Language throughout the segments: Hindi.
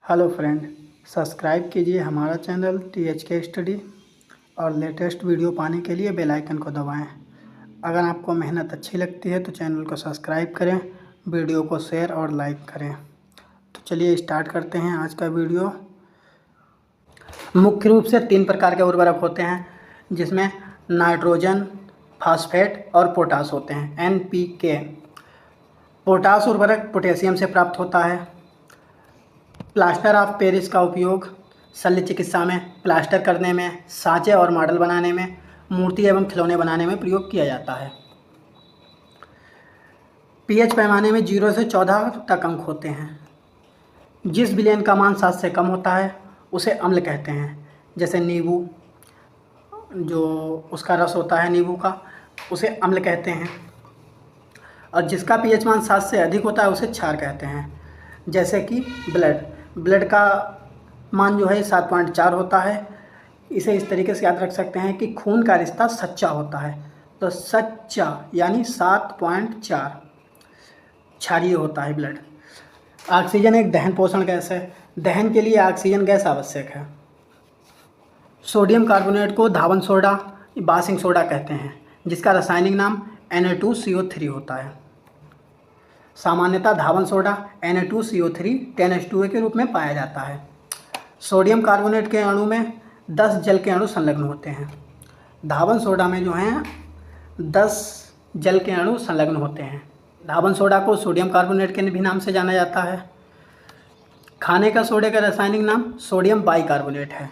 हेलो फ्रेंड, सब्सक्राइब कीजिए हमारा चैनल THK स्टडी और लेटेस्ट वीडियो पाने के लिए बेल आइकन को दबाएं। अगर आपको मेहनत अच्छी लगती है तो चैनल को सब्सक्राइब करें, वीडियो को शेयर और लाइक करें। तो चलिए स्टार्ट करते हैं आज का वीडियो। मुख्य रूप से 3 प्रकार के उर्वरक होते हैं, जिसमें नाइट्रोजन, फास्फेट और पोटाश होते हैं। NPK। पोटाश उर्वरक पोटेशियम से प्राप्त होता है। प्लास्टर ऑफ पेरिस का उपयोग शल्य चिकित्सा में, प्लास्टर करने में, साँचे और मॉडल बनाने में, मूर्ति एवं खिलौने बनाने में प्रयोग किया जाता है। pH पैमाने में 0 से 14 तक अंक होते हैं। जिस विलयन का मान 7 से कम होता है उसे अम्ल कहते हैं। जैसे नींबू, जो उसका रस होता है नींबू का, उसे अम्ल कहते हैं। और जिसका pH मान 7 से अधिक होता है उसे क्षार कहते हैं। जैसे कि ब्लड का मान जो है 7.4 होता है। इसे इस तरीके से याद रख सकते हैं कि खून का रिश्ता सच्चा होता है, तो सच्चा यानी 7.4 क्षारीय होता है ब्लड। ऑक्सीजन एक दहन पोषण गैस है। दहन के लिए ऑक्सीजन गैस आवश्यक है। सोडियम कार्बोनेट को धावन सोडा, बासिंग सोडा कहते हैं, जिसका रासायनिक नाम Na2CO3 होता है। सामान्यतः धावन सोडा Na2CO3 10H2O के रूप में पाया जाता है। सोडियम कार्बोनेट के अणु में 10 जल के अणु संलग्न होते हैं। धावन सोडा में जो हैं 10 जल के अणु संलग्न होते हैं। धावन सोडा को सोडियम कार्बोनेट के भी नाम से जाना जाता है। खाने का सोडे का रासायनिक नाम सोडियम बाइकार्बोनेट है।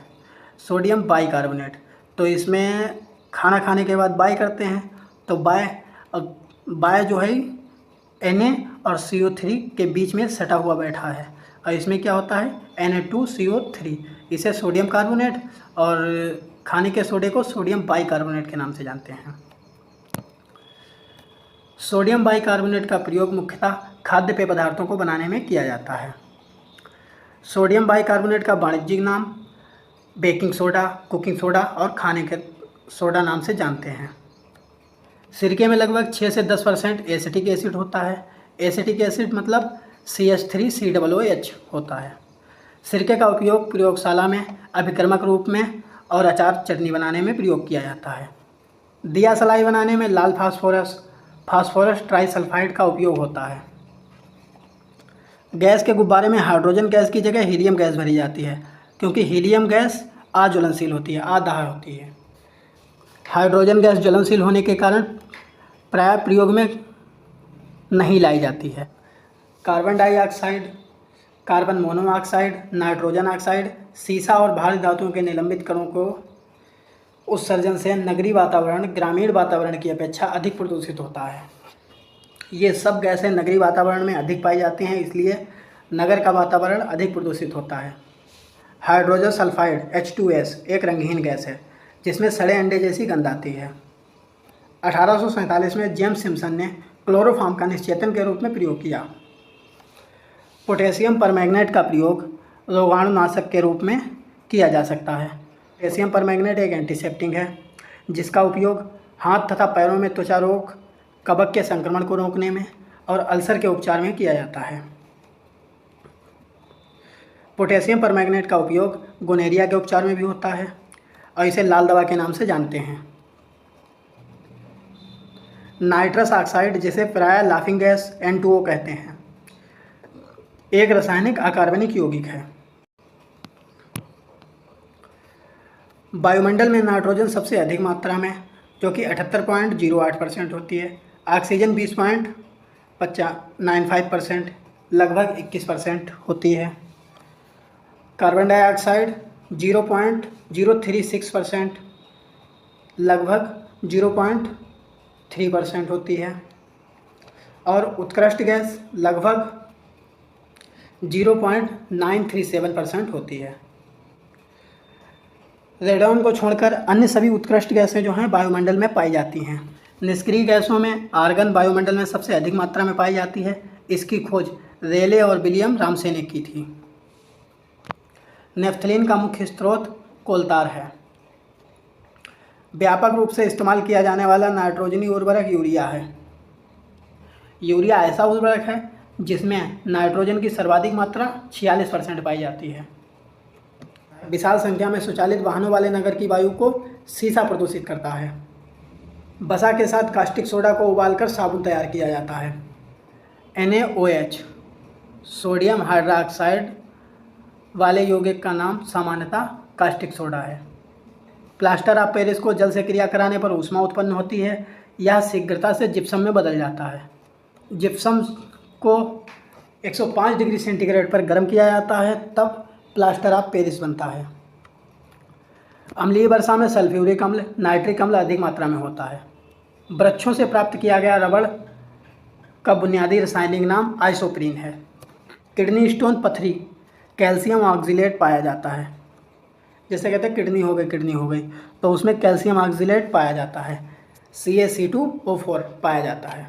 सोडियम बाइकार्बोनेट, तो इसमें खाना खाने के बाद बाय करते हैं, तो बाय जो है Na और CO3 के बीच में सटा हुआ बैठा है, और इसमें क्या होता है Na2CO3। इसे सोडियम कार्बोनेट और खाने के सोडे को सोडियम बाइकार्बोनेट के नाम से जानते हैं। सोडियम बाइकार्बोनेट का प्रयोग मुख्यतः खाद्य पेय पदार्थों को बनाने में किया जाता है। सोडियम बाइकार्बोनेट का वाणिज्यिक नाम बेकिंग सोडा, कुकिंग सोडा और खाने के सोडा नाम से जानते हैं। सिरके में लगभग 6 से 10% एसिटिक एसिड होता है। एसिटिक एसिड मतलब CH3COOH होता है। सिरके का उपयोग प्रयोगशाला में अभिक्रमक रूप में और अचार चटनी बनाने में प्रयोग किया जाता है। दिया सलाई बनाने में लाल फास्फोरस ट्राइसल्फाइड का उपयोग होता है। गैस के गुब्बारे में हाइड्रोजन गैस की जगह हीलियम गैस भरी जाती है, क्योंकि हीलियम गैस अज्वलनशील होती है, अदाह होती है। हाइड्रोजन गैस ज्वलनशील होने के कारण प्राय प्रयोग में नहीं लाई जाती है। Carbon dioxide, carbon monoxide, nitrogen oxide सीसा और भारी धातुओं के निलंबित कणों को उत्सर्जन से नगरीय वातावरण ग्रामीण वातावरण की अपेक्षा अधिक प्रदूषित होता है। ये सब गैसें नगरीय वातावरण में अधिक पाई जाती हैं, इसलिए नगर का वातावरण अधिक प्रदूषित होता है। हाइड्रोजन सल्फाइड H2S एक रंगहीन गैस है, जिसमें सड़े अंडे जैसी गंध आती है। 1847 में जेम्स सिम्पसन ने क्लोरोफॉर्म का निश्चेतन के रूप में प्रयोग किया। पोटेशियम परमैंगनेट का प्रयोग रोगाणुनाशक के रूप में किया जा सकता है। पोटेशियम परमैंगनेट एक एंटीसेप्टिक है, जिसका उपयोग हाथ तथा पैरों में त्वचा रोग, कवक के संक्रमण को रोकने में और अल्सर के उपचार में किया जाता है। पोटेशियम परमैंगनेट का उपयोग गोनोरिया के उपचार में भी होता है, और इसे लाल दवा के नाम से जानते हैं। नाइट्रस ऑक्साइड, जिसे प्राय लाफिंग गैस N2O कहते हैं, एक रासायनिक अकार्बनिक यौगिक है। वायुमंडल में नाइट्रोजन सबसे अधिक मात्रा में, जो कि 78.08% होती है। ऑक्सीजन 20.95%, लगभग 21% होती है। कार्बन डाइऑक्साइड 0.036%, लगभग 0.3% होती है। और उत्कृष्ट गैस लगभग 0.937% होती है। रेडॉन को छोड़कर अन्य सभी उत्कृष्ट गैसें जो हैं वायुमंडल में पाई जाती हैं। निष्क्रिय गैसों में आर्गन वायुमंडल में सबसे अधिक मात्रा में पाई जाती है। इसकी खोज रेले और विलियम रामसे ने की थी। नेफ्थलीन का मुख्य स्रोत कोलतार है। व्यापक रूप से इस्तेमाल किया जाने वाला नाइट्रोजनी उर्वरक यूरिया है। यूरिया ऐसा उर्वरक है जिसमें नाइट्रोजन की सर्वाधिक मात्रा 46% पाई जाती है। विशाल संख्या में स्वचालित वाहनों वाले नगर की वायु को शीशा प्रदूषित करता है। वसा के साथ कास्टिक सोडा को उबालकर साबुन तैयार किया जाता है। NaOH सोडियम हाइड्रोक्साइड वाले यौगिक का नाम सामान्यतः कास्टिक सोडा है। प्लास्टर ऑफ पेरिस को जल से क्रिया कराने पर ऊष्मा उत्पन्न होती है। यह शीघ्रता से जिप्सम में बदल जाता है। जिप्सम को 105 डिग्री सेंटीग्रेड पर गर्म किया जाता है, तब प्लास्टर ऑफ पेरिस बनता है। अम्लीय वर्षा में सल्फ्यूरिक अम्ल, नाइट्रिक अम्ल अधिक मात्रा में होता है। वृक्षों से प्राप्त किया गया रबड़ का बुनियादी रासायनिक नाम आइसोप्रीन है। किडनी स्टोन पथरी कैल्शियम ऑक्जिलेट पाया जाता है। जैसे कहते हैं किडनी हो गई, तो उसमें कैल्शियम ऑक्जिलेट पाया जाता है। CaC2O4 पाया जाता है।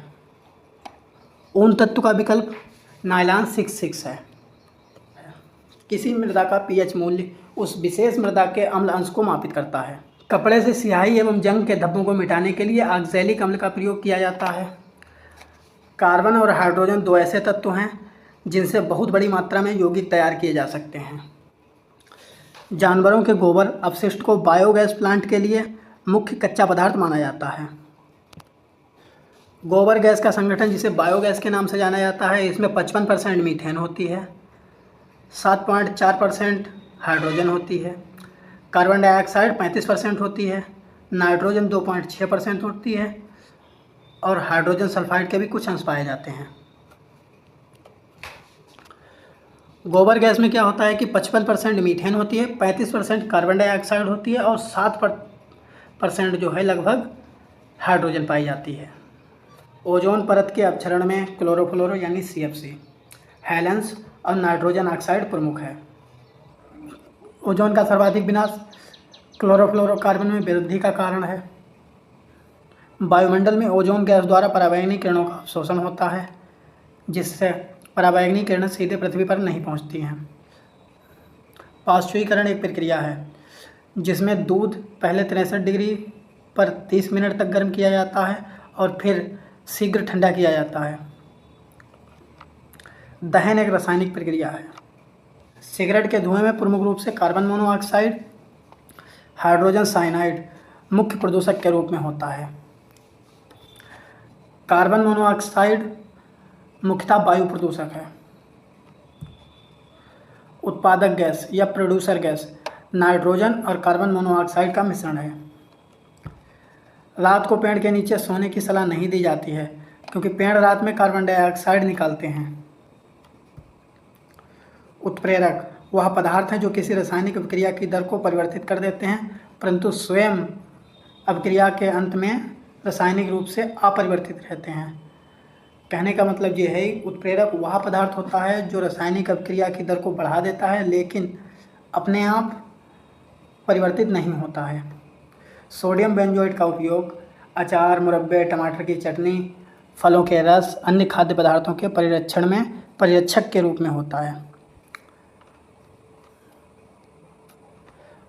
ऊन तत्व का विकल्प नायलॉन 66 है। किसी मृदा का पीएच मूल्य उस विशेष मृदा के अम्ल अंश को मापित करता है। कपड़े से स्याही एवं जंग के धब्बों को मिटाने के लिए ऑक्सैलिक अम्ल का प्रयोग किया जाता है। कार्बन और हाइड्रोजन दो ऐसे तत्व हैं जिनसे बहुत बड़ी मात्रा में यौगिक तैयार किए जा सकते हैं। जानवरों के गोबर अपशिष्ट को बायोगैस प्लांट के लिए मुख्य कच्चा पदार्थ माना जाता है। गोबर गैस का संगठन, जिसे बायोगैस के नाम से जाना जाता है, इसमें 55% मीथेन होती है, 7.4% हाइड्रोजन होती है, कार्बन डाइऑक्साइड 35% होती है, नाइट्रोजन 2.6% होती है और हाइड्रोजन सल्फाइड के भी कुछ अंश पाए जाते हैं। गोबर गैस में क्या होता है कि 55% मीथेन होती है, 35% कार्बन डाइऑक्साइड होती है और 7% जो है लगभग हाइड्रोजन पाई जाती है। ओजोन परत के अपक्षरण में क्लोरोफ्लोरो यानी CFC, हेलेंस और नाइट्रोजन ऑक्साइड प्रमुख है। ओजोन का सर्वाधिक विनाश क्लोरोफ्लोरोकार्बन में वृद्धि का कारण है। वायुमंडल में ओजोन गैस द्वारा पराबैंगनी किरणों का अवशोषण होता है, जिससे पराबैंगनी किरणें सीधे पृथ्वी पर नहीं पहुंचती हैं। पाश्चुरीकरण एक प्रक्रिया है जिसमें दूध पहले 63 डिग्री पर 30 मिनट तक गर्म किया जाता है और फिर शीघ्र ठंडा किया जाता है। दहन एक रासायनिक प्रक्रिया है। सिगरेट के धुएं में प्रमुख रूप से कार्बन मोनोऑक्साइड, हाइड्रोजन साइनाइड मुख्य प्रदूषक के रूप में होता है। कार्बन मोनोऑक्साइड मुख्यतः वायु प्रदूषक है। उत्पादक गैस या प्रोड्यूसर गैस नाइट्रोजन और कार्बन मोनोऑक्साइड का मिश्रण है। रात को पेड़ के नीचे सोने की सलाह नहीं दी जाती है, क्योंकि पेड़ रात में कार्बन डाइऑक्साइड निकालते हैं। उत्प्रेरक वह पदार्थ हैं जो किसी रासायनिक अभिक्रिया की दर को परिवर्तित कर देते हैं, परंतु स्वयं अभिक्रिया के अंत में रासायनिक रूप से अपरिवर्तित रहते हैं। कहने का मतलब ये है, उत्प्रेरक वह पदार्थ होता है जो रासायनिक अभिक्रिया की दर को बढ़ा देता है, लेकिन अपने आप परिवर्तित नहीं होता है। सोडियम बेंजोएट का उपयोग अचार, मुरब्बे, टमाटर की चटनी, फलों के रस, अन्य खाद्य पदार्थों के परिरक्षण में परिरक्षक के रूप में होता है।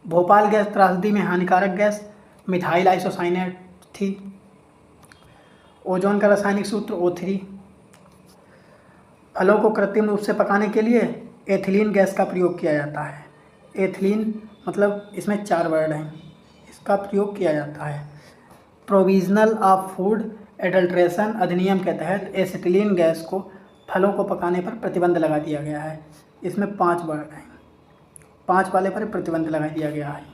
भोपाल गैस त्रासदी में हानिकारक गैस मिथाइल आइसोसाइनेट थी। ओजोन का रासायनिक सूत्र O3। फलों को कृत्रिम रूप से पकाने के लिए एथिलीन गैस का प्रयोग किया जाता है। एथिलीन मतलब इसमें 4 वर्ड हैं, इसका प्रयोग किया जाता है। प्रोविजनल ऑफ फूड एडल्ट्रेशन अधिनियम के तहत एसिटिलीन गैस को फलों को पकाने पर प्रतिबंध लगा दिया गया है। इसमें 5 वर्ड हैं, 5 वाले पर प्रतिबंध लगा दिया गया है।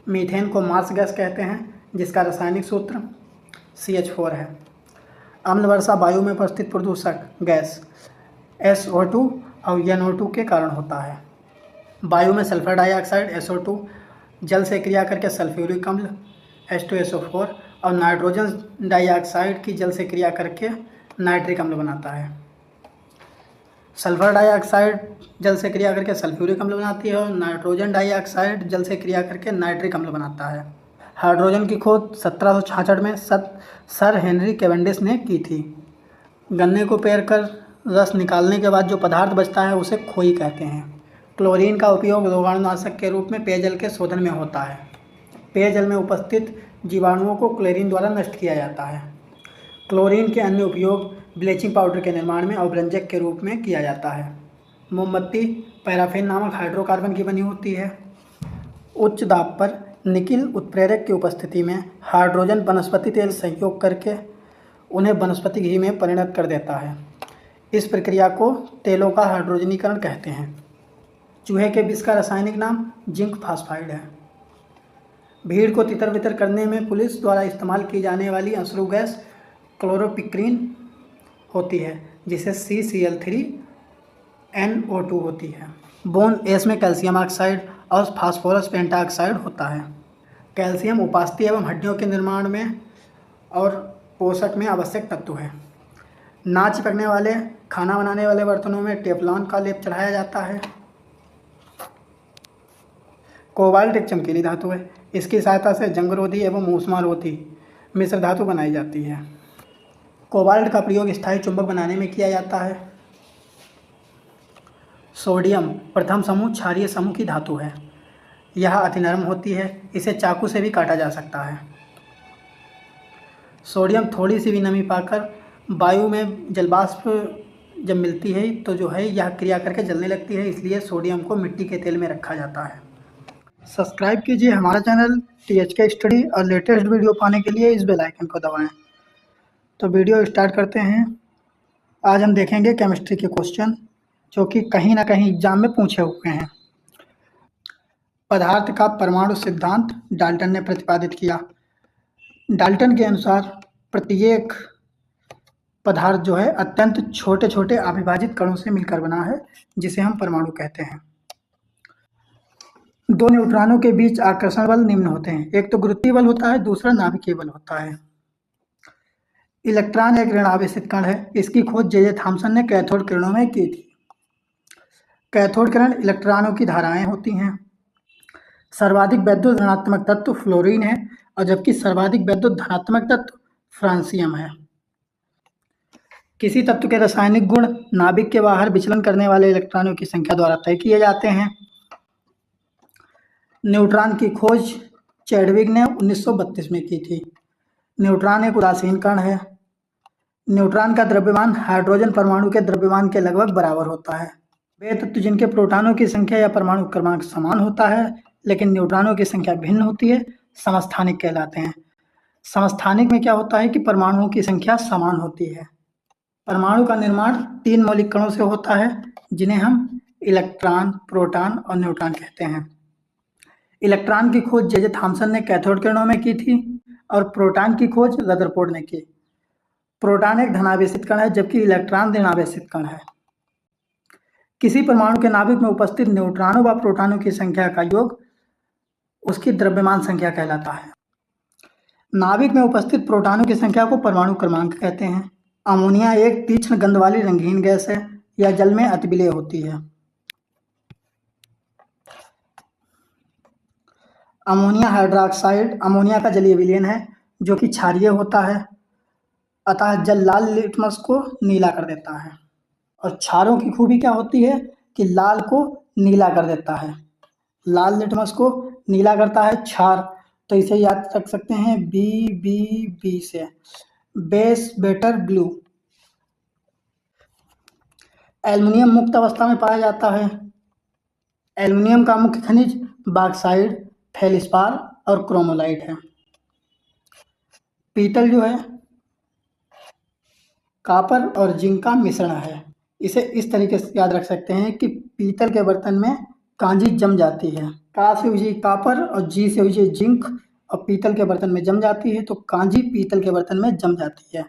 मीथेन को मार्स गैस कहते हैं, जिसका रासायनिक सूत्र CH4 है। अम्ल वर्षा वायु में उपस्थित प्रदूषक गैस SO2 और NO2 के कारण होता है। वायु में सल्फर डाइऑक्साइड SO2 जल से क्रिया करके सल्फ्यूरिक अम्ल H2SO4 और नाइट्रोजन डाइऑक्साइड की जल से क्रिया करके नाइट्रिक अम्ल बनाता है। सल्फर डाइऑक्साइड जल से क्रिया करके सल्फ्यूरिक अम्ल बनाती है और नाइट्रोजन डाइऑक्साइड जल से क्रिया करके नाइट्रिक अम्ल बनाता है। हाइड्रोजन की खोज 1766 में सर हेनरी कैवेंडिश ने की थी। गन्ने को पेर कर रस निकालने के बाद जो पदार्थ बचता है उसे खोई कहते हैं। क्लोरीन का उपयोग रोगाणुनाशक के रूप में पेयजल के शोधन में होता है। पेयजल में उपस्थित जीवाणुओं को क्लोरीन द्वारा नष्ट किया जाता है। क्लोरीन के अन्य उपयोग ब्लीचिंग पाउडर के निर्माण में अवरंजक के रूप में किया जाता है। मोमबत्ती पैराफिन नामक हाइड्रोकार्बन की बनी होती है। उच्च दाब पर निकिल उत्प्रेरक की उपस्थिति में हाइड्रोजन वनस्पति तेल संयोग करके उन्हें वनस्पति घी में परिणत कर देता है। इस प्रक्रिया को तेलों का हाइड्रोजनीकरण कहते हैं। चूहे के विष का रासायनिक नाम जिंक फास्फाइड है। भीड़ को तितर बितर करने में पुलिस द्वारा इस्तेमाल की जाने वाली अश्रु गैस क्लोरोपिक्रीन होती है, जिसे CCl3NO2 होती है। बोन एस में कैल्शियम ऑक्साइड और फास्फोरस पेंटाऑक्साइड होता है। कैल्शियम उपास्थि एवं हड्डियों के निर्माण में और पोषक में आवश्यक तत्व है। ना चिपकने वाले खाना बनाने वाले बर्तनों में टेफ्लॉन का लेप चढ़ाया जाता है। कोबाल्ट एक चमकीली धातु है। इसकी सहायता से जंगरोधी एवं ऊष्मारोधी मिश्र धातु बनाई जाती है। कोबाल्ट का प्रयोग स्थायी चुंबक बनाने में किया जाता है। सोडियम प्रथम समूह क्षारीय समूह की धातु है। यह अति नरम होती है, इसे चाकू से भी काटा जा सकता है। सोडियम थोड़ी सी भी नमी पाकर वायु में जलवाष्प जब मिलती है तो जो है यह क्रिया करके जलने लगती है, इसलिए सोडियम को मिट्टी के तेल में रखा जाता है। सब्सक्राइब कीजिए हमारा चैनल THK स्टडी और लेटेस्ट वीडियो पाने के लिए इस बेल आइकन को दबाएं। तो वीडियो स्टार्ट करते हैं। आज हम देखेंगे केमिस्ट्री के क्वेश्चन जो कि कहीं ना कहीं एग्जाम में पूछे हुए हैं। पदार्थ का परमाणु सिद्धांत डाल्टन ने प्रतिपादित किया। डाल्टन के अनुसार प्रत्येक पदार्थ जो है अत्यंत छोटे छोटे अविभाजित कणों से मिलकर बना है, जिसे हम परमाणु कहते हैं। दो न्यूट्रॉनों के बीच आकर्षण बल निम्न होते हैं। एक तो गुरुत्वीय बल होता है, दूसरा नाभिकीय बल होता है। इलेक्ट्रॉन एक ऋणावेशित कण है। इसकी खोज जे थॉम्सन ने कैथोड किरणों में की थी। कैथोड किरण इलेक्ट्रॉनों की धाराएं होती हैं। सर्वाधिक वैद्युत ऋणात्मक तत्व फ्लोरीन है और जबकि सर्वाधिक वैद्युत धनात्मक तत्व फ्रांसियम है। किसी तत्व के रासायनिक गुण नाभिक के बाहर विचलन करने वाले इलेक्ट्रॉनों की संख्या द्वारा तय किए जाते हैं। न्यूट्रॉन की खोज चैडविक ने 1932 में की थी। न्यूट्रॉन एक उदासीन कण है। न्यूट्रॉन का द्रव्यमान हाइड्रोजन परमाणु के द्रव्यमान के लगभग बराबर होता है। वे तत्व जिनके प्रोटॉनों की संख्या या परमाणु क्रमांक समान होता है लेकिन न्यूट्रॉनों की संख्या भिन्न होती है, समस्थानिक कहलाते हैं। समस्थानिक में क्या होता है कि परमाणुओं की संख्या समान होती है। परमाणु का निर्माण 3 मौलिक कणों से होता है, जिन्हें हम इलेक्ट्रॉन, प्रोटॉन और न्यूट्रॉन कहते हैं। इलेक्ट्रॉन की खोज जे थॉम्सन ने कैथोड किरणों में की थी और प्रोटॉन की खोज रदरफोर्ड ने की। प्रोटॉन एक धनावेशित कण है जबकि इलेक्ट्रॉन ऋणावेशित कण है। किसी परमाणु के नाभिक में उपस्थित न्यूट्रॉनों व प्रोटॉनों की संख्या का योग उसकी द्रव्यमान संख्या कहलाता है। नाभिक में उपस्थित प्रोटॉनों की संख्या को परमाणु क्रमांक कहते हैं। अमोनिया एक तीक्ष्ण गंध वाली रंगहीन गैस है। यह जल में अति विलेय होती है। अमोनिया हाइड्रोक्साइड अमोनिया का जलीय विलयन है जो कि क्षारीय होता है, अतः जल लाल लिटमस को नीला कर देता है। और क्षारों की खूबी क्या होती है कि लाल को नीला कर देता है। लाल लिटमस को नीला करता है क्षार, तो इसे याद रख सकते हैं BBB से, बेस बेटर ब्लू। एल्युमिनियम मुक्त अवस्था में पाया जाता है। एल्युमिनियम का मुख्य खनिज बॉक्साइड, फेलिस्पार और क्रोमोलाइट है। पीतल जो है कॉपर और जिंक का मिश्रण है। इसे इस तरीके से याद रख सकते हैं कि पीतल के बर्तन में कांजी जम जाती है। का से हुई कॉपर और जी से हुई जिंक और पीतल के बर्तन में जम जाती है, तो कांजी पीतल के बर्तन में जम जाती है।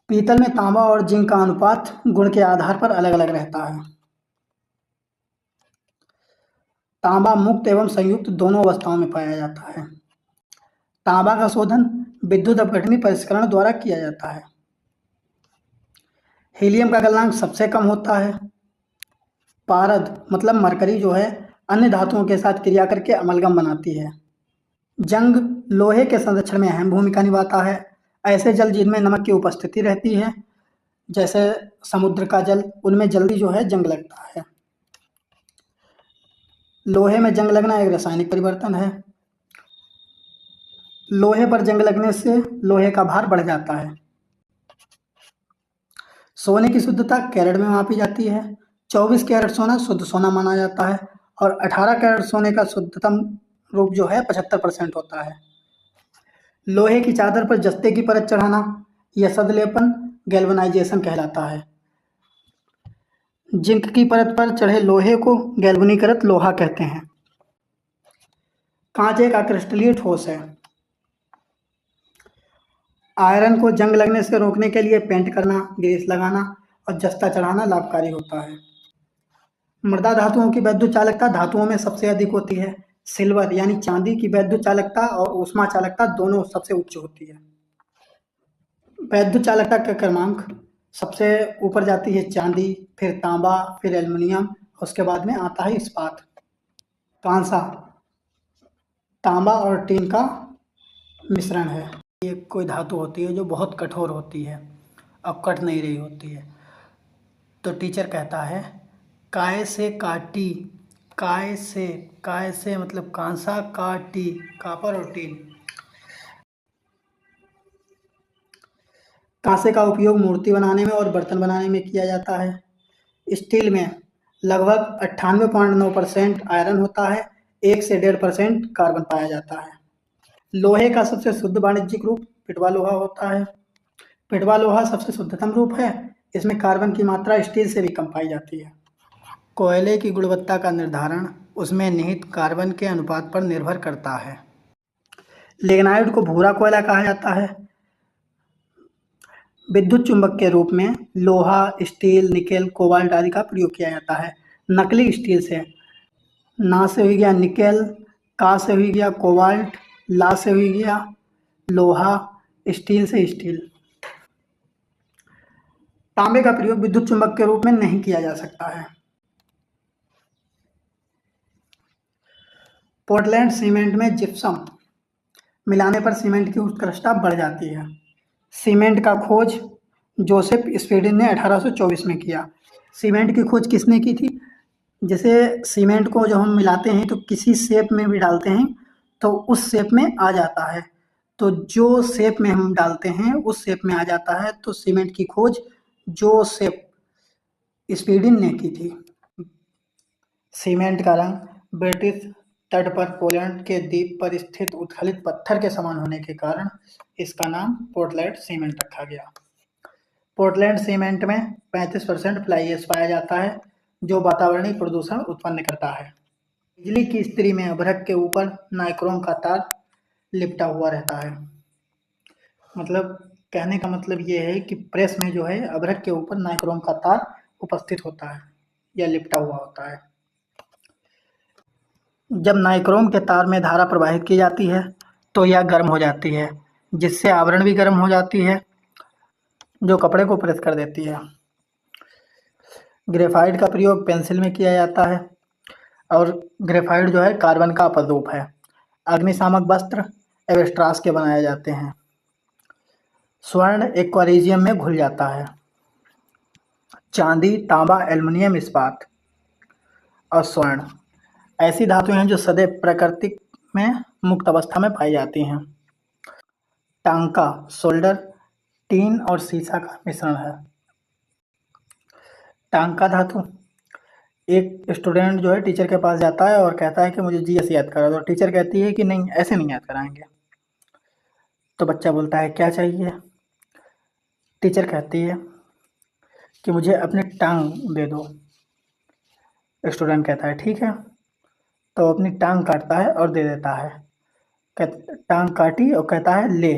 पीतल में तांबा और जिंक का अनुपात गुण के आधार पर अलग अलग रहता है। तांबा मुक्त एवं संयुक्त दोनों अवस्थाओं में पाया जाता है। तांबा का शोधन विद्युत अपघटनी परिष्करण द्वारा किया जाता है। हीलियम का गलनांक सबसे कम होता है। पारद मतलब मरकरी जो है अन्य धातुओं के साथ क्रिया करके अमलगम बनाती है। जंग लोहे के संरक्षण में अहम भूमिका निभाता है। ऐसे जल जिनमें नमक की उपस्थिति रहती है, जैसे समुद्र का जल, उनमें जल्दी जो है जंग लगता है। लोहे में जंग लगना एक रासायनिक परिवर्तन है। लोहे पर जंग लगने से लोहे का भार बढ़ जाता है। सोने की शुद्धता कैरेट में मापी जाती है। 24 कैरेट सोना शुद्ध सोना माना जाता है और 18 कैरेट सोने का शुद्धतम रूप जो है 75% होता है। लोहे की चादर पर जस्ते की परत चढ़ाना यह सदलेपन गैल्वेनाइजेशन कहलाता है। जिंक की परत पर चढ़े लोहे को गैल्वनीकृत लोहा कहते हैं। कांच एक अक्रिस्टलीय ठोस है। आयरन को जंग लगने से रोकने के लिए पेंट करना, ग्रीस लगाना और जस्ता चढ़ाना लाभकारी होता है। मृदा धातुओं की वैद्युत चालकता धातुओं में सबसे अधिक होती है। सिल्वर यानी चांदी की वैद्युत चालकता और ऊष्मा चालकता दोनों सबसे उच्च होती है। वैद्युत चालकता का क्रमांक सबसे ऊपर जाती है चांदी, फिर तांबा, फिर एल्युमिनियम, उसके बाद में आता है इस्पात। कांसा तांबा और टीन का मिश्रण है। ये कोई धातु होती है जो बहुत कठोर होती है, अब कट नहीं रही होती है। तो टीचर कहता है काय से काटी, काय से मतलब कांसा, काटी कापर और टीन। कांसे का उपयोग मूर्ति बनाने में और बर्तन बनाने में किया जाता है। स्टील में लगभग 98.9% आयरन होता है, 1 से 1.5% कार्बन पाया जाता है। लोहे का सबसे शुद्ध वाणिज्यिक रूप पिटवा लोहा होता है। पिटवा लोहा सबसे शुद्धतम रूप है, इसमें कार्बन की मात्रा स्टील से भी कम पाई जाती है। कोयले की गुणवत्ता का निर्धारण उसमें निहित कार्बन के अनुपात पर निर्भर करता है। लिग्नाइट को भूरा कोयला कहा जाता है। विद्युत चुंबक के रूप में लोहा, स्टील, निकेल, कोबाल्ट आदि का प्रयोग किया जाता है। नकली स्टील से ना से हुई गया निकेल, का से हुई गया कोबाल्ट, ला से हुई गया लोहा, स्टील से स्टील। तांबे का प्रयोग विद्युत चुंबक के रूप में नहीं किया जा सकता है। पोर्टलैंड सीमेंट में जिप्सम मिलाने पर सीमेंट की उत्कृष्टता बढ़ जाती है। सीमेंट का खोज जोसेफ स्पीडिन ने 1824 में किया। सीमेंट की खोज किसने की थी? जैसे सीमेंट को जब हम मिलाते हैं तो किसी शेप में भी डालते हैं तो उस शेप में आ जाता है। तो जो शेप में हम डालते हैं उस शेप में आ जाता है, तो सीमेंट की खोज जोसेफ स्पीडिन ने की थी। सीमेंट का रंग ब्रिटिश तट पर पोलैंड के द्वीप पर स्थित उत्खलित पत्थर के समान होने के कारण इसका नाम पोर्टलैंड सीमेंट रखा गया। पोर्टलैंड सीमेंट में 35% फ्लाई ऐश पाया जाता है, जो वातावरणीय प्रदूषण उत्पन्न करता है। बिजली की इस्त्री में अभ्रक के ऊपर नाइक्रोम का तार लिपटा हुआ रहता है। मतलब कहने का मतलब ये है कि प्रेस में जो है अभ्रक के ऊपर नाइक्रोम का तार उपस्थित होता है या लिपटा हुआ होता है। जब नाइक्रोम के तार में धारा प्रवाहित की जाती है तो यह गर्म हो जाती है, जिससे आवरण भी गर्म हो जाती है, जो कपड़े को प्रेस कर देती है। ग्रेफाइट का प्रयोग पेंसिल में किया जाता है और ग्रेफाइट जो है कार्बन का अपरूप है। अग्निशामक वस्त्र एवेस्ट्रास के बनाए जाते हैं। स्वर्ण एक्वारिजियम में घुल जाता है। चांदी, तांबा, एल्युमिनियम, इस्पात और स्वर्ण ऐसी धातुएं हैं जो सदैव प्रकृति में मुक्त अवस्था में पाई जाती हैं। टांका सोल्डर टीन और सीसा का मिश्रण है। टांका धातु एक स्टूडेंट जो है टीचर के पास जाता है और कहता है कि मुझे जीएस याद करा दो। टीचर कहती है कि नहीं, ऐसे नहीं याद कराएंगे। तो बच्चा बोलता है क्या चाहिए? टीचर कहती है कि मुझे अपनी टांग दे दो। स्टूडेंट कहता है ठीक है, तो अपनी टांग काटता है और दे देता है। टांग काटी और कहता है ले।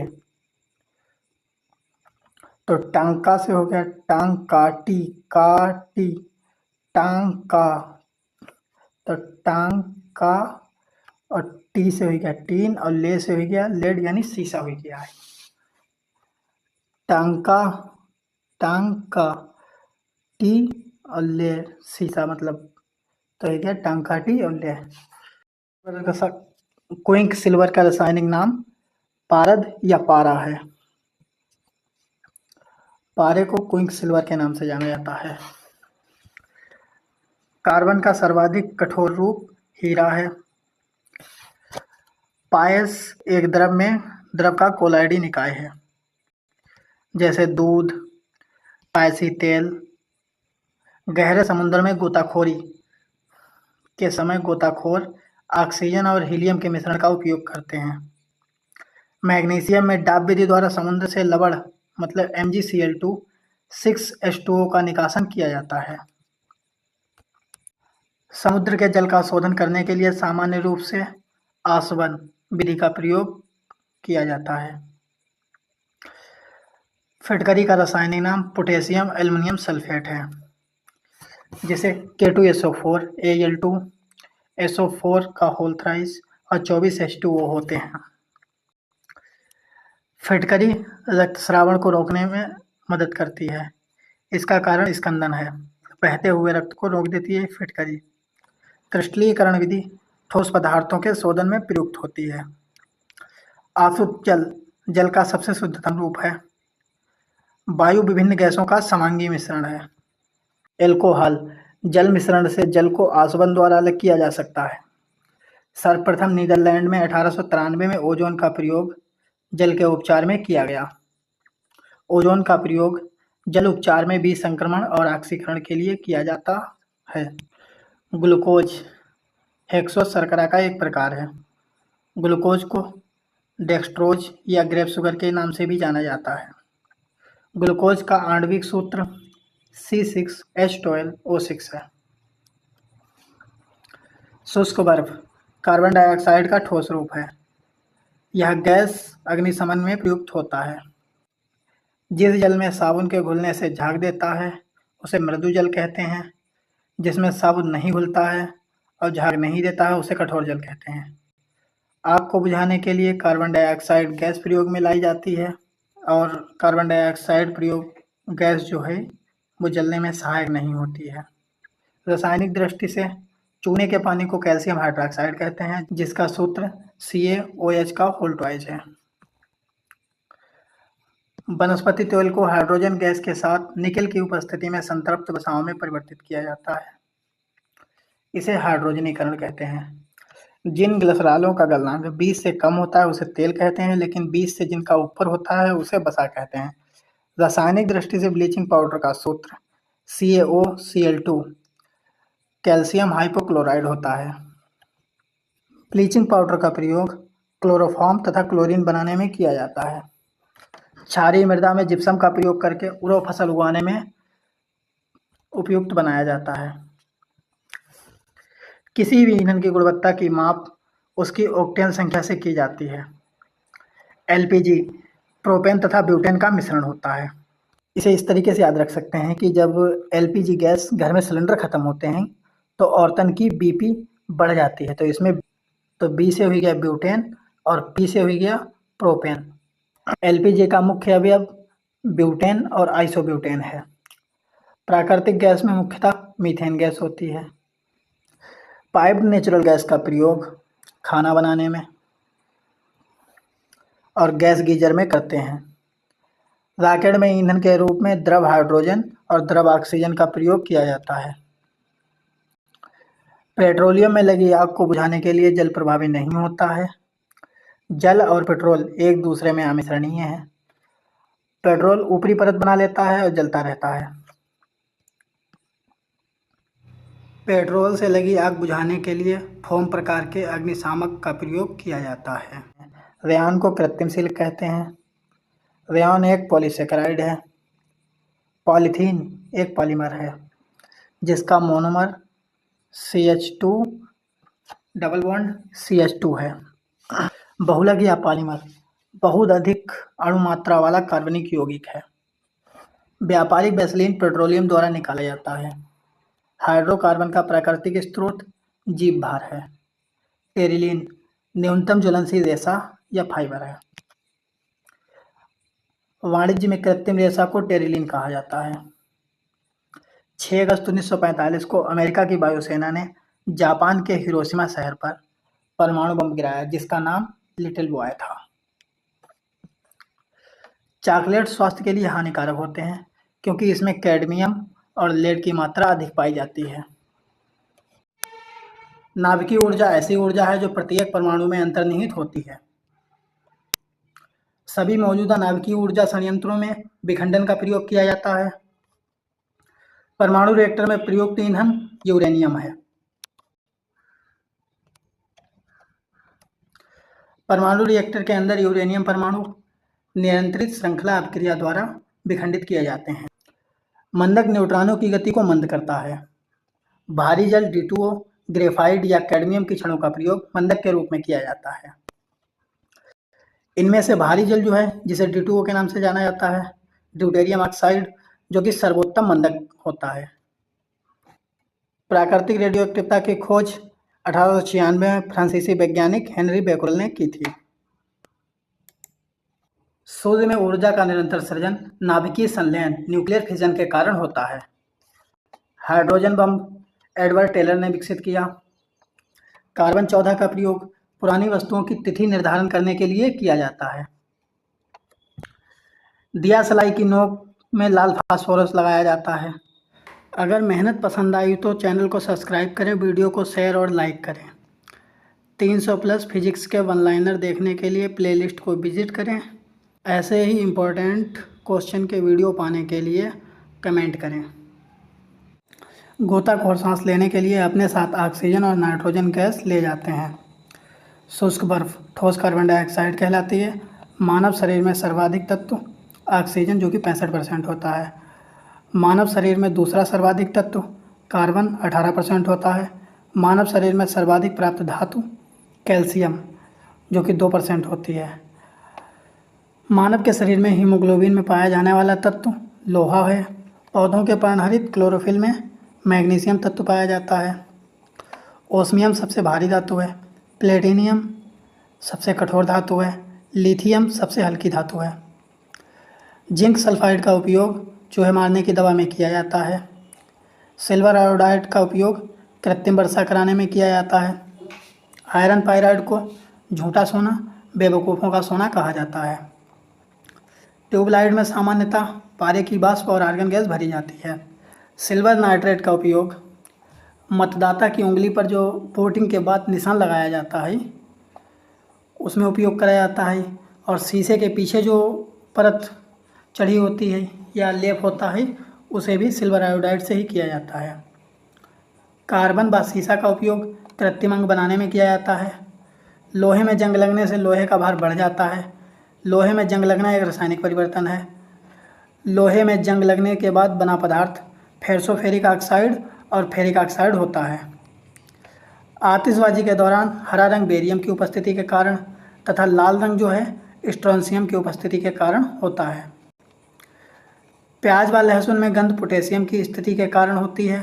तो टांका से हो गया टांग काटी, काटी टांग का, तो टांग का और टी से हो गया टीन और ले से हो गया लेड यानी शीशा हो गया है। टांका, टांका टी और ले शीशा मतलब तो हो गया टांका टी और ले। क्विंक सिल्वर का रासायनिक नाम पारद या पारा है। पारे को क्विंक सिल्वर के नाम से जाना जाता है। कार्बन का सर्वाधिक कठोर रूप हीरा है। पायस एक द्रव का कोलाइडी निकाय है, जैसे दूध, स्पाइसी तेल। गहरे समुद्र में गोताखोरी के समय गोताखोर ऑक्सीजन और हीलियम के मिश्रण का उपयोग करते हैं। मैग्नीशियम में डाब विधि द्वारा समुद्र से लवण मतलब MgCl2 6H2O का निकासन किया जाता है। समुद्र के जल का शोधन करने के लिए सामान्य रूप से आसवन विधि का प्रयोग किया जाता है। फिटकरी का रासायनिक नाम पोटेशियम एल्युमिनियम सल्फेट है, जिसे K2SO4 Al2 SO4 का होल थ्राइस और 24 H2O होते हैं। फिटकरी रक्तस्रावण को रोकने में मदद करती है। इसका कारण स्कंदन है। बहते हुए रक्त को रोक देती है फिटकरी। क्रिस्टलीकरण विधि ठोस पदार्थों के शोधन में प्रयुक्त होती है। आसुत जल जल का सबसे शुद्धतम रूप है। वायु विभिन्न गैसों का समांगी मिश्रण है। एल्कोहल जल मिश्रण से जल को आसवन द्वारा अलग किया जा सकता है। सर्वप्रथम नीदरलैंड में 1893 में ओजोन का प्रयोग जल के उपचार में किया गया। ओजोन का प्रयोग जल उपचार में विसंक्रमण और ऑक्सीकरण के लिए किया जाता है। ग्लूकोज हेक्सोस शर्करा का एक प्रकार है। ग्लूकोज को डेक्सट्रोज या ग्रेप शुगर के नाम से भी जाना जाता है। ग्लूकोज का आणविक सूत्र C6H12O6 है। शुष्क बर्फ कार्बन डाइऑक्साइड का ठोस रूप है। यह गैस अग्निशमन में प्रयुक्त होता है। जिस जल में साबुन के घुलने से झाग देता है उसे मृदु जल कहते हैं। जिसमें साबुन नहीं घुलता है और झाग नहीं देता है उसे कठोर जल कहते हैं। आग को बुझाने के लिए कार्बन डाइऑक्साइड गैस प्रयोग में लाई जाती है और कार्बन डाइऑक्साइड प्रयोग गैस जो है वो जलने में सहायक नहीं होती है। रासायनिक दृष्टि से चूने के पानी को कैल्शियम हाइड्रोक्साइड कहते हैं, जिसका सूत्र CaOH का होल ट्वाइस है। वनस्पति तेल को हाइड्रोजन गैस के साथ निकेल की उपस्थिति में संतृप्त वसाओं में परिवर्तित किया जाता है। इसे हाइड्रोजनीकरण कहते हैं। जिन ग्लिसरॉलों का गलनांक 20 से कम होता है उसे तेल कहते हैं, लेकिन 20 से जिनका ऊपर होता है उसे वसा कहते हैं। रासायनिक दृष्टि से ब्लीचिंग पाउडर का सूत्र CaOCl2 कैल्शियम हाइपोक्लोराइड होता है। ब्लीचिंग पाउडर का प्रयोग क्लोरोफॉर्म तथा क्लोरीन बनाने में किया जाता है। क्षारीय मृदा में जिप्सम का प्रयोग करके उर्वर फसल उगाने में उपयुक्त बनाया जाता है। किसी भी ईंधन की गुणवत्ता की माप उसकी ऑक्टेन संख्या से की जाती है। LPG प्रोपेन तथा ब्यूटेन का मिश्रण होता है। इसे इस तरीके से याद रख सकते हैं कि जब LPG गैस घर में सिलेंडर ख़त्म होते हैं तो औरतन की BP बढ़ जाती है। तो इसमें B से हो गया ब्यूटेन और P से हो गया प्रोपेन। LPG का मुख्य अवयव ब्यूटेन और आइसोब्यूटेन है। प्राकृतिक गैस में मुख्यतः मीथेन गैस होती है। पाइप्ड नेचुरल गैस का प्रयोग खाना बनाने में और गैस गीजर में करते हैं। रॉकेट में ईंधन के रूप में द्रव हाइड्रोजन और द्रव ऑक्सीजन का प्रयोग किया जाता है। पेट्रोलियम में लगी आग को बुझाने के लिए जल प्रभावी नहीं होता है। जल और पेट्रोल एक दूसरे में अमिश्रणीय है। पेट्रोल ऊपरी परत बना लेता है और जलता रहता है। पेट्रोल से लगी आग बुझाने के लिए फोम प्रकार के अग्निशामक का प्रयोग किया जाता है। रेयॉन को कृत्रिम सिल्क कहते हैं। रेयॉन एक पॉलीसेकेराइड है। पॉलीथीन एक पॉलीमर है जिसका monomer CH2 double bond CH2 है। बहुलक या पॉलीमर बहुत अधिक अणु मात्रा वाला कार्बनिक यौगिक है। व्यापारिक वैसलीन पेट्रोलियम द्वारा निकाला जाता है। हाइड्रोकार्बन का प्राकृतिक स्रोत जीव भार है। टेरिलीन न्यूनतम ज्वलनशील रेशा या फाइबर है। वाणिज्य में कृत्रिम रेशा को टेरिलीन कहा जाता है। 6 अगस्त 1945 को अमेरिका की वायुसेना ने जापान के हिरोशिमा शहर पर परमाणु बम गिराया, जिसका नाम लिटिल बॉय था। चॉकलेट स्वास्थ्य के लिए हानिकारक होते हैं क्योंकि इसमें कैडमियम और लेड की मात्रा अधिक पाई जाती है। नाभिकीय ऊर्जा ऐसी ऊर्जा है जो प्रत्येक परमाणु में अंतर्निहित होती है। सभी मौजूदा नाभिकीय ऊर्जा संयंत्रों में विखंडन का प्रयोग किया जाता है। परमाणु रिएक्टर में प्रयुक्त ईंधन यूरेनियम है। परमाणु रिएक्टर के अंदर यूरेनियम परमाणु नियंत्रित श्रृंखला अभिक्रिया द्वारा विखंडित किए जाते हैं। मंदक न्यूट्रॉनों की गति को मंद करता है। भारी जल D2O, ग्रेफाइट या कैडमियम की छड़ों का प्रयोग मंदक के रूप में किया जाता है। इनमें से भारी जल जो है, जिसे D2O के नाम से जाना जाता है, ड्यूटेरियम ऑक्साइड, जो कि सर्वोत्तम मंदक होता है। प्राकृतिक रेडियोएक्टिवता की खोज 1896 में फ्रांसीसी वैज्ञानिक हेनरी बेकरेल ने की थी। सूर्य में ऊर्जा का निरंतर सृजन नाभिकीय संलयन न्यूक्लियर फिजन के कारण होता है। हाइड्रोजन बम एडवर्ड टेलर ने विकसित किया। कार्बन 14 का प्रयोग पुरानी वस्तुओं की तिथि निर्धारण करने के लिए किया जाता है। दिया सलाई की नोक में लाल फास्फोरस लगाया जाता है। अगर मेहनत पसंद आई तो चैनल को सब्सक्राइब करें, वीडियो को शेयर और लाइक करें। 300 प्लस फिजिक्स के वन लाइनर देखने के लिए प्लेलिस्ट को विजिट करें। ऐसे ही इम्पोर्टेंट क्वेश्चन के वीडियो पाने के लिए कमेंट करें। गोताखोर सांस लेने के लिए अपने साथ ऑक्सीजन और नाइट्रोजन गैस ले जाते हैं। शुष्क बर्फ ठोस कार्बन डाइऑक्साइड कहलाती है। मानव शरीर में सर्वाधिक तत्व ऑक्सीजन, जो कि 65% होता है। मानव शरीर में दूसरा सर्वाधिक तत्व कार्बन 18% होता है। मानव शरीर में सर्वाधिक प्राप्त धातु कैल्शियम, जो कि 2% होती है। मानव के शरीर में हीमोग्लोबिन में पाया जाने वाला तत्व लोहा है। पौधों के पर्णहरित क्लोरोफिल में मैग्नीशियम तत्व पाया जाता है। ओस्मियम सबसे भारी धातु है। प्लेटिनियम सबसे कठोर धातु है। लिथियम सबसे हल्की धातु है। जिंक सल्फाइड का उपयोग चूहे मारने की दवा में किया जाता है। सिल्वर आयोडाइड का उपयोग कृत्रिम वर्षा कराने में किया जाता है। आयरन पाइराइड को झूठा सोना, बेवकूफ़ों का सोना कहा जाता है। ट्यूबलाइट में सामान्यतः पारे की वाष्प और आर्गन गैस भरी जाती है। सिल्वर नाइट्रेट का उपयोग मतदाता की उंगली पर जो वोटिंग के बाद निशान लगाया जाता है उसमें उपयोग करा जाता है। और शीशे के पीछे जो परत चढ़ी होती है या लेप होता है उसे भी सिल्वर आयोडाइड से ही किया जाता है। कार्बन व सीसा का उपयोग कृत्रिम अंग बनाने में किया जाता है। लोहे में जंग लगने से लोहे का भार बढ़ जाता है। लोहे में जंग लगना एक रासायनिक परिवर्तन है। लोहे में जंग लगने के बाद बना पदार्थ फेरसोफेरिक ऑक्साइड और फेरिक ऑक्साइड होता है। आतिशबाजी के दौरान हरा रंग बेरियम की उपस्थिति के कारण तथा लाल रंग जो है स्ट्रोंशियम की उपस्थिति के कारण होता है। प्याज व लहसुन में गंध पोटेशियम की स्थिति के कारण होती है।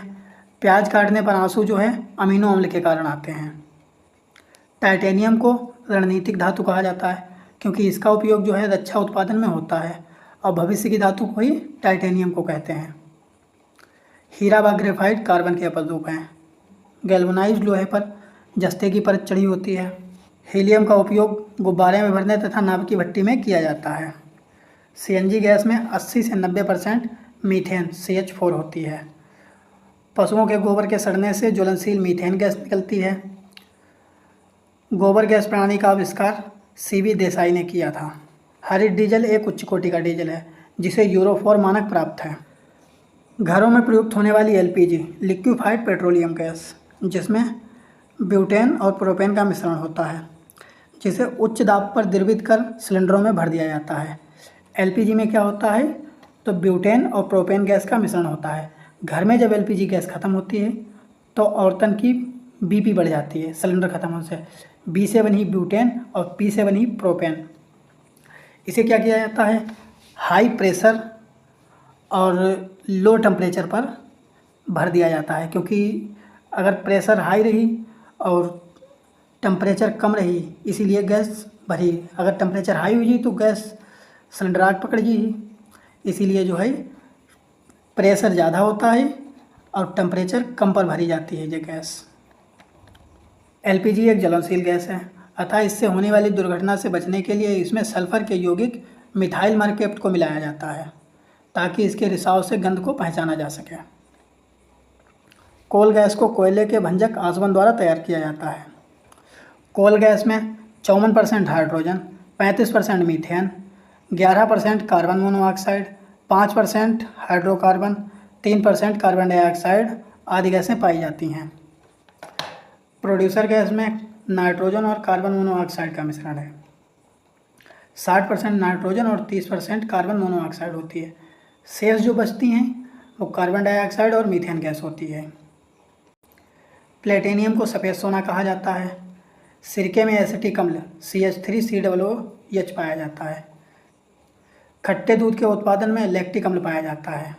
प्याज काटने पर आंसू जो है अमीनो अम्ल के कारण आते हैं। टाइटेनियम को रणनीतिक धातु कहा जाता है क्योंकि इसका उपयोग जो है रक्षा उत्पादन में होता है और भविष्य की धातु को ही टाइटेनियम को कहते हैं। हीरा व ग्रेफाइट कार्बन के अपरूप हैं। गैल्वेनाइज्ड लोहे पर जस्ते की परत चढ़ी होती है। हीलियम का उपयोग गुब्बारे में भरने तथा नाभिक की भट्टी में किया जाता है। CNG गैस में 80 से 90% मीथेन CH4 होती है। पशुओं के गोबर के सड़ने से ज्वलनशील मीथेन गैस निकलती है। गोबर गैस प्रणाली का आविष्कार CV देसाई ने किया था। हरित डीजल एक उच्च कोटि का डीजल है जिसे यूरो 4 मानक प्राप्त है। घरों में प्रयुक्त होने वाली LPG लिक्विफाइड पेट्रोलियम गैस, जिसमें ब्यूटेन और प्रोपेन का मिश्रण होता है, जिसे उच्च दाब पर द्रवित कर सिलेंडरों में भर दिया जाता है। LPG में क्या होता है तो ब्यूटेन और प्रोपेन गैस का मिश्रण होता है। घर में जब LPG गैस ख़त्म होती है तो औरतन की BP बढ़ जाती है सिलेंडर ख़त्म होने से। B से बनी ब्यूटेन और P से बनी प्रोपेन। इसे क्या किया जाता है, हाई प्रेशर और लो टेम्परेचर पर भर दिया जाता है, क्योंकि अगर प्रेशर हाई रही और टेम्परेचर कम रही इसीलिए गैस भरी। अगर टेम्परेचर हाई हुई तो गैस सिलेंडर आग पकड़ गई, इसीलिए जो है प्रेशर ज़्यादा होता है और टेम्परेचर कम पर भरी जाती है ये गैस। LPG एक ज्वलनशील गैस है, अतः इससे होने वाली दुर्घटना से बचने के लिए इसमें सल्फर के यौगिक मिथाइल मरकप्ट को मिलाया जाता है ताकि इसके रिसाव से गंध को पहचाना जा सके। कोल गैस को कोयले के भंजक आसवन द्वारा तैयार किया जाता है। कोल गैस में 54% hydrogen, 35% methane, 11% carbon monoxide, 5% hydrocarbon, 3% carbon dioxide आदि गैसें पाई जाती हैं। प्रोड्यूसर गैस में नाइट्रोजन और कार्बन मोनोऑक्साइड का मिश्रण है। 60% नाइट्रोजन और 30% कार्बन मोनोऑक्साइड होती है। शेष जो बचती हैं वो कार्बन डाइऑक्साइड और मीथेन गैस होती है। प्लेटिनियम को सफ़ेद सोना कहा जाता है। सिरके में एसिटिक अम्ल CH3COOH पाया जाता है। खट्टे दूध के उत्पादन में लैक्टिक अम्ल पाया जाता है।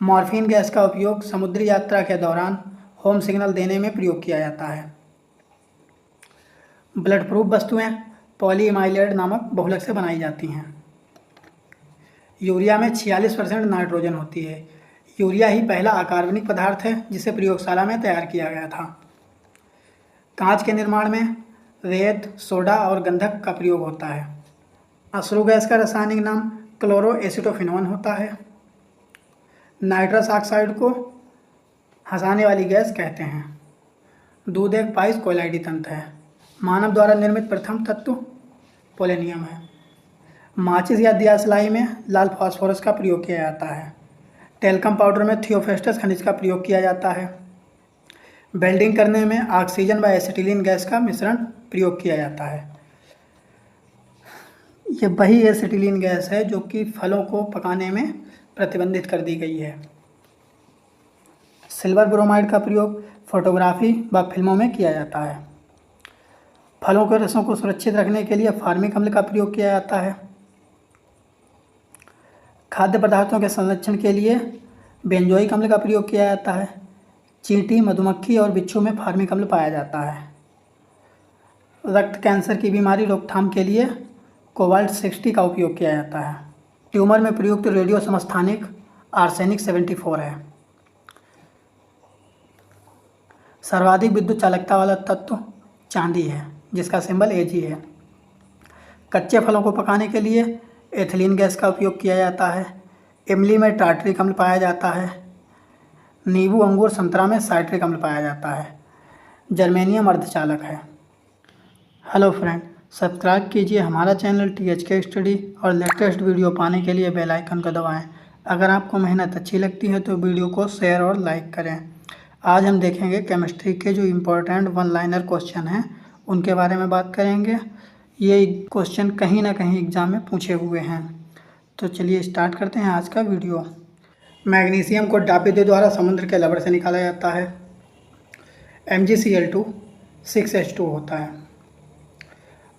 मॉर्फिन गैस का उपयोग समुद्री यात्रा के दौरान होम सिग्नल देने में प्रयोग किया जाता है। ब्लड प्रूफ वस्तुएं पॉलीइमाइलेट नामक बहुलक से बनाई जाती हैं। यूरिया में 46% नाइट्रोजन होती है। यूरिया ही पहला अकार्बनिक पदार्थ है जिसे प्रयोगशाला में तैयार किया गया था। कांच के निर्माण में रेत, सोडा और गंधक का प्रयोग होता है। अश्रु गैस का रासायनिक नाम क्लोरोएसिटोफिनोन होता है। नाइट्रस ऑक्साइड को हंसाने वाली गैस कहते हैं। दूध एक पाइस कोयलाइडी तंत्र है। मानव द्वारा निर्मित प्रथम तत्व पोलेनियम है। माचिस या दियासलाई में लाल फास्फोरस का प्रयोग किया जाता है। टेल्कम पाउडर में थियोफेस्टस खनिज का प्रयोग किया जाता है। वेल्डिंग करने में ऑक्सीजन व एसिटिलीन गैस का मिश्रण प्रयोग किया जाता है। ये वही एसिटिलीन गैस है जो कि फलों को पकाने में प्रतिबंधित कर दी गई है। सिल्वर ब्रोमाइड का प्रयोग फोटोग्राफी व फिल्मों में किया जाता है। फलों के रसों को सुरक्षित रखने के लिए फार्मिक अम्ल का प्रयोग किया जाता है। खाद्य पदार्थों के संरक्षण के लिए बेंजोइक अम्ल का प्रयोग किया जाता है। चींटी, मधुमक्खी और बिच्छू में फार्मिक अम्ल पाया जाता है। रक्त कैंसर की बीमारी रोकथाम के लिए कोबाल्ट 60 का उपयोग किया जाता है। ट्यूमर में प्रयुक्त रेडियो समस्थानिक आर्सेनिक 74 है। सर्वाधिक विद्युत चालकता वाला तत्व चांदी है जिसका सिंबल Ag है। कच्चे फलों को पकाने के लिए एथिलीन गैस का उपयोग किया जाता है। इमली में टार्टरिक अम्ल पाया जाता है। नींबू, अंगूर, संतरा में साइट्रिक अम्ल पाया जाता है। जर्मेनियम अर्धचालक है। हेलो फ्रेंड, सब्सक्राइब कीजिए हमारा चैनल THK स्टडी और लेटेस्ट वीडियो पाने के लिए बेल आइकन को दबाएं। अगर आपको मेहनत अच्छी लगती है तो वीडियो को शेयर और लाइक करें। आज हम देखेंगे केमिस्ट्री के जो इम्पोर्टेंट वन लाइनर क्वेश्चन हैं उनके बारे में बात करेंगे। ये क्वेश्चन कहीं ना कहीं एग्ज़ाम में पूछे हुए हैं। तो चलिए स्टार्ट करते हैं आज का वीडियो। मैग्नीशियम को डापिते द्वारा समुद्र के लवण से निकाला जाता है। MgCl2 6H2 होता है।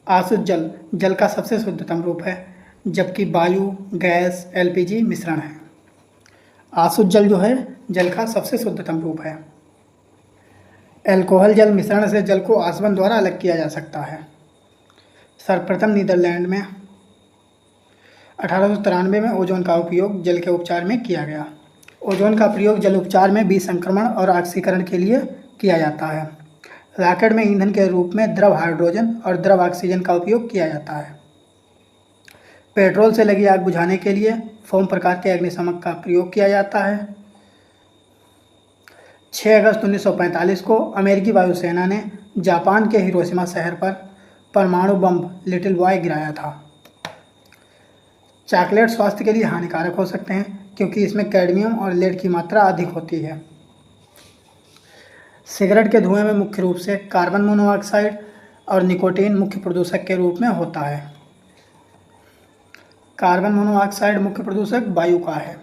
आसुत जल जल का सबसे शुद्धतम रूप है जबकि वायु, गैस, LPG मिश्रण है। आसुत जल जो है जल का सबसे शुद्धतम रूप है। एल्कोहल जल मिश्रण से जल को आसवन द्वारा अलग किया जा सकता है। सर्वप्रथम नीदरलैंड में 1893 में ओजोन का उपयोग जल के उपचार में किया गया। ओजोन का प्रयोग जल उपचार में विसंक्रमण और ऑक्सीकरण के लिए किया जाता है। रॉकेट में ईंधन के रूप में द्रव हाइड्रोजन और द्रव ऑक्सीजन का उपयोग किया जाता है। पेट्रोल से लगी आग बुझाने के लिए फोम प्रकार के अग्निशमक का प्रयोग किया जाता है। 6 अगस्त 1945 को अमेरिकी वायुसेना ने जापान के हिरोशिमा शहर पर परमाणु बम लिटिल बॉय गिराया था। चॉकलेट स्वास्थ्य के लिए हानिकारक हो सकते हैं क्योंकि इसमें कैडमियम और लेड की मात्रा अधिक होती है। सिगरेट के धुएं में मुख्य रूप से कार्बन मोनोऑक्साइड और निकोटीन मुख्य प्रदूषक के रूप में होता है। कार्बन मोनोऑक्साइड मुख्य प्रदूषक वायु का है।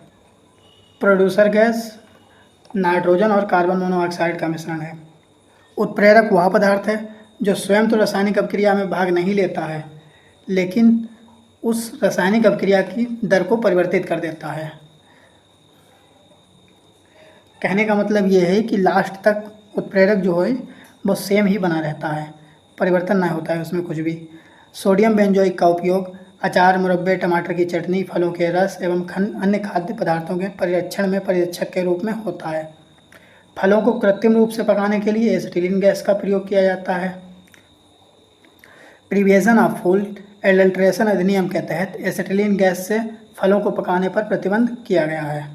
प्रोड्यूसर गैस नाइट्रोजन और कार्बन मोनोऑक्साइड का मिश्रण है। उत्प्रेरक वह पदार्थ है जो स्वयं तो रासायनिक अभिक्रिया में भाग नहीं लेता है लेकिन उस रासायनिक अभिक्रिया की दर को परिवर्तित कर देता है। कहने का मतलब ये है कि लास्ट तक उत्प्रेरक जो है वो सेम ही बना रहता है, परिवर्तन नहीं होता है उसमें कुछ भी। सोडियम बेंजोइक का उपयोग अचार, मुरब्बे, टमाटर की चटनी, फलों के रस एवं अन्य खाद्य पदार्थों के परिरक्षण में परिरक्षक के रूप में होता है। फलों को कृत्रिम रूप से पकाने के लिए एसिटिलीन गैस का प्रयोग किया जाता है। प्रिवेशन ऑफ फूड एडल्ट्रेशन अधिनियम के तहत एसिटिलीन गैस से फलों को पकाने पर प्रतिबंध किया गया है।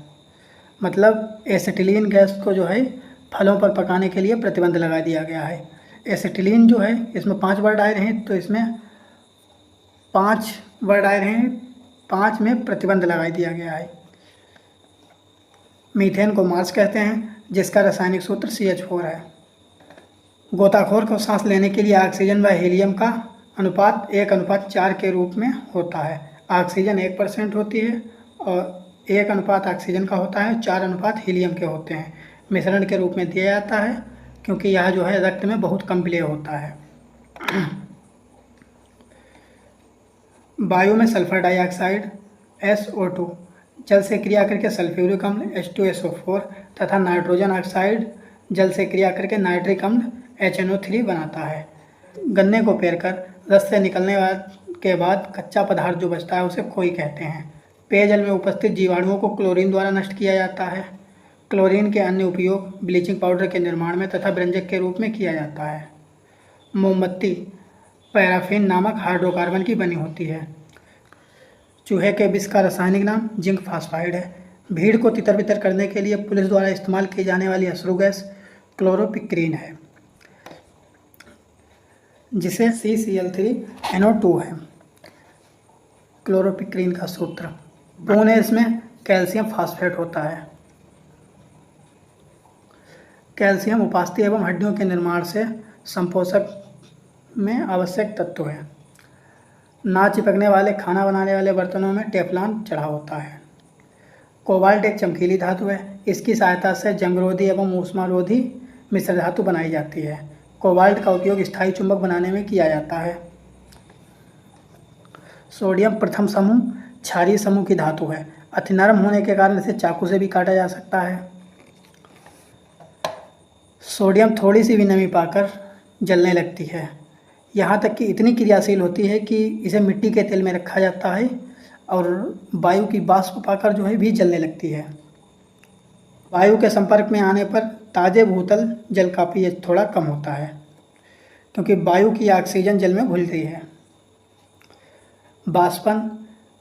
मतलब एसिटिलीन गैस को जो है फलों पर पकाने के लिए प्रतिबंध लगा दिया गया है। एसिटिलीन जो है इसमें 5 वर्ड आए हैं तो इसमें 5 वर्ड आए हैं, 5 में प्रतिबंध लगा दिया गया है। मीथेन को मार्स कहते हैं, जिसका रासायनिक सूत्र CH4 है। गोताखोर को सांस लेने के लिए ऑक्सीजन व हीलियम का अनुपात 1:4 के रूप में होता है। ऑक्सीजन 1% होती है और 1 अनुपात ऑक्सीजन का होता है, 4 अनुपात हीलियम के होते हैं। मिश्रण के रूप में दिया जाता है क्योंकि यह जो है रक्त में बहुत कम विलय होता है। वायु में सल्फर डाइऑक्साइड SO2, जल से क्रिया करके सल्फ्यूरिक अम्ल H2SO4 तथा नाइट्रोजन ऑक्साइड जल से क्रिया करके नाइट्रिक अम्ल HNO3 बनाता है। गन्ने को पेरकर रस से निकलने के बाद कच्चा पदार्थ जो बचता है उसे खोई कहते हैं। पेयजल में उपस्थित जीवाणुओं को क्लोरीन द्वारा नष्ट किया जाता है। क्लोरीन के अन्य उपयोग ब्लीचिंग पाउडर के निर्माण में तथा व्यंजक के रूप में किया जाता है। मोमबत्ती पैराफिन नामक हाइड्रोकार्बन की बनी होती है। चूहे के विष का रासायनिक नाम जिंक फास्फाइड है। भीड़ को तितर बितर करने के लिए पुलिस द्वारा इस्तेमाल की जाने वाली अश्रु गैस क्लोरोपिक्रीन है, जिसे CCl3NO2 है। क्लोरोपिक्रीन का सूत्र पुणे इसमें कैल्शियम फास्फेट होता है। कैल्शियम उपास्थि एवं हड्डियों के निर्माण से संपोषक में आवश्यक तत्व है। ना चिपकने वाले खाना बनाने वाले बर्तनों में टेफ्लॉन चढ़ा होता है। कोबाल्ट एक चमकीली धातु है। इसकी सहायता से जंगरोधी एवं ऊष्मारोधी मिश्र धातु बनाई जाती है। कोबाल्ट का उपयोग स्थायी चुंबक बनाने में किया जाता है। सोडियम प्रथम समूह क्षारीय समूह की धातु है। अति नरम होने के कारण इसे चाकू से भी काटा जा सकता है। सोडियम थोड़ी सी भी नमी पाकर जलने लगती है, यहाँ तक कि इतनी क्रियाशील होती है कि इसे मिट्टी के तेल में रखा जाता है और वायु की वाष्प पाकर जो है भी जलने लगती है। वायु के संपर्क में आने पर ताज़े भूतल जल का pH थोड़ा कम होता है क्योंकि वायु की ऑक्सीजन जल में घुल रही है। बाष्पन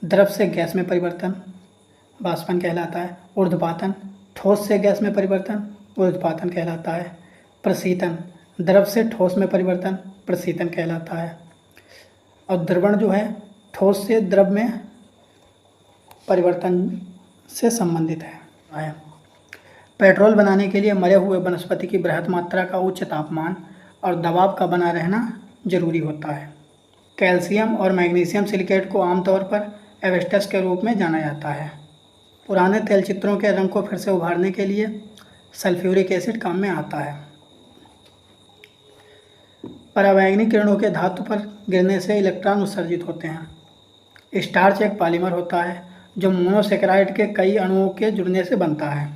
द्रव से गैस में परिवर्तन बाष्पन कहलाता है। ऊर्ध्वपातन ठोस से गैस में परिवर्तन ऊर्ध्वपातन कहलाता है। प्रशीतन द्रव से ठोस में परिवर्तन प्रशीतन कहलाता है। और द्रवण जो है ठोस से द्रव में परिवर्तन से संबंधित है। पेट्रोल बनाने के लिए मरे हुए वनस्पति की बृहत मात्रा का उच्च तापमान और दबाव का बना रहना जरूरी होता है। कैल्शियम और मैग्नीशियम सिलिकेट को आमतौर पर एवेस्टस के रूप में जाना जाता है। पुराने तैलचित्रों के रंग को फिर से उभारने के लिए सल्फ्यूरिक एसिड काम में आता है। परावैंगनी किरणों के धातु पर गिरने से इलेक्ट्रॉन उत्सर्जित होते हैं। स्टार्च एक पॉलीमर होता है जो मोनोसेकेराइड के कई अणुओं के जुड़ने से बनता है।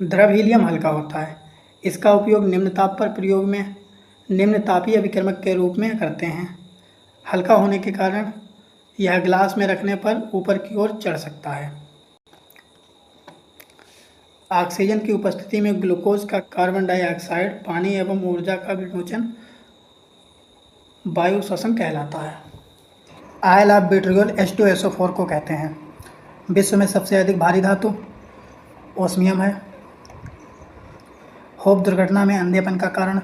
द्रव हीलियम हल्का होता है। इसका उपयोग निम्न ताप पर प्रयोग में निम्न तापीय विक्रमक के रूप में करते हैं। हल्का होने के कारण यह ग्लास में रखने पर ऊपर की ओर चढ़ सकता है। ऑक्सीजन की उपस्थिति में ग्लूकोज का कार्बन डाइऑक्साइड पानी एवं ऊर्जा का विमोचन वायु श्वसन कहलाता है। आयल ऑफ विट्रियोल H2SO4 को कहते हैं। विश्व में सबसे अधिक भारी धातु ओस्मियम है। होप दुर्घटना में अंधेपन का कारण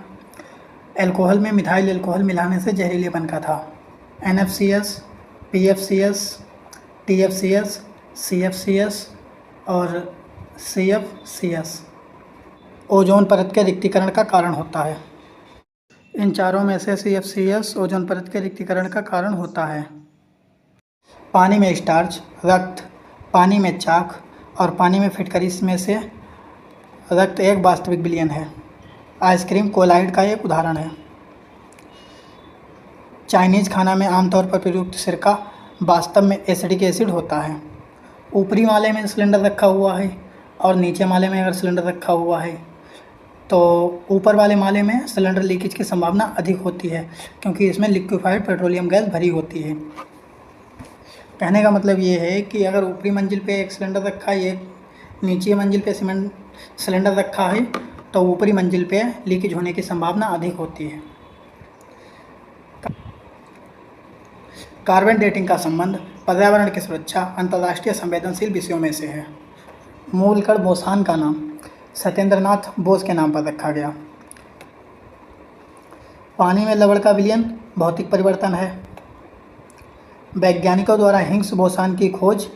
अल्कोहल में मिथाइल अल्कोहल मिलाने से जहरीलेपन का था। NFCS, PFCS, TFCS, CFCS और CFCS ओजोन परत के रिक्तीकरण का कारण होता है। इन चारों में से CFCS ओजोन परत के रिक्तीकरण का कारण होता है। पानी में स्टार्च, रक्त, पानी में चाक और पानी में फिटकरी में से रक्त एक वास्तविक विलयन है। आइसक्रीम कोलाइड का एक उदाहरण है। चाइनीज़ खाना में आमतौर पर प्रयुक्त सिरका वास्तव में एसिडिक एसिड होता है। ऊपरी माले में सिलेंडर रखा हुआ है और नीचे माले में अगर सिलेंडर रखा हुआ है तो ऊपर वाले माले में सिलेंडर लीकेज की संभावना अधिक होती है क्योंकि इसमें लिक्विफाइड पेट्रोलियम गैस भरी होती है। कहने का मतलब ये है कि अगर ऊपरी मंजिल पे एक सिलेंडर रखा है, एक नीचे मंजिल पे सिलेंडर रखा है तो ऊपरी मंजिल पे लीकेज होने की संभावना अधिक होती है। कार्बन डेटिंग का संबंध पर्यावरण की सुरक्षा अंतर्राष्ट्रीय संवेदनशील विषयों में से है। मूल कण बोसान का नाम सत्येंद्रनाथ बोस के नाम पर रखा गया। पानी में लवण का विलयन भौतिक परिवर्तन है। वैज्ञानिकों द्वारा हिग्स बोसान की खोज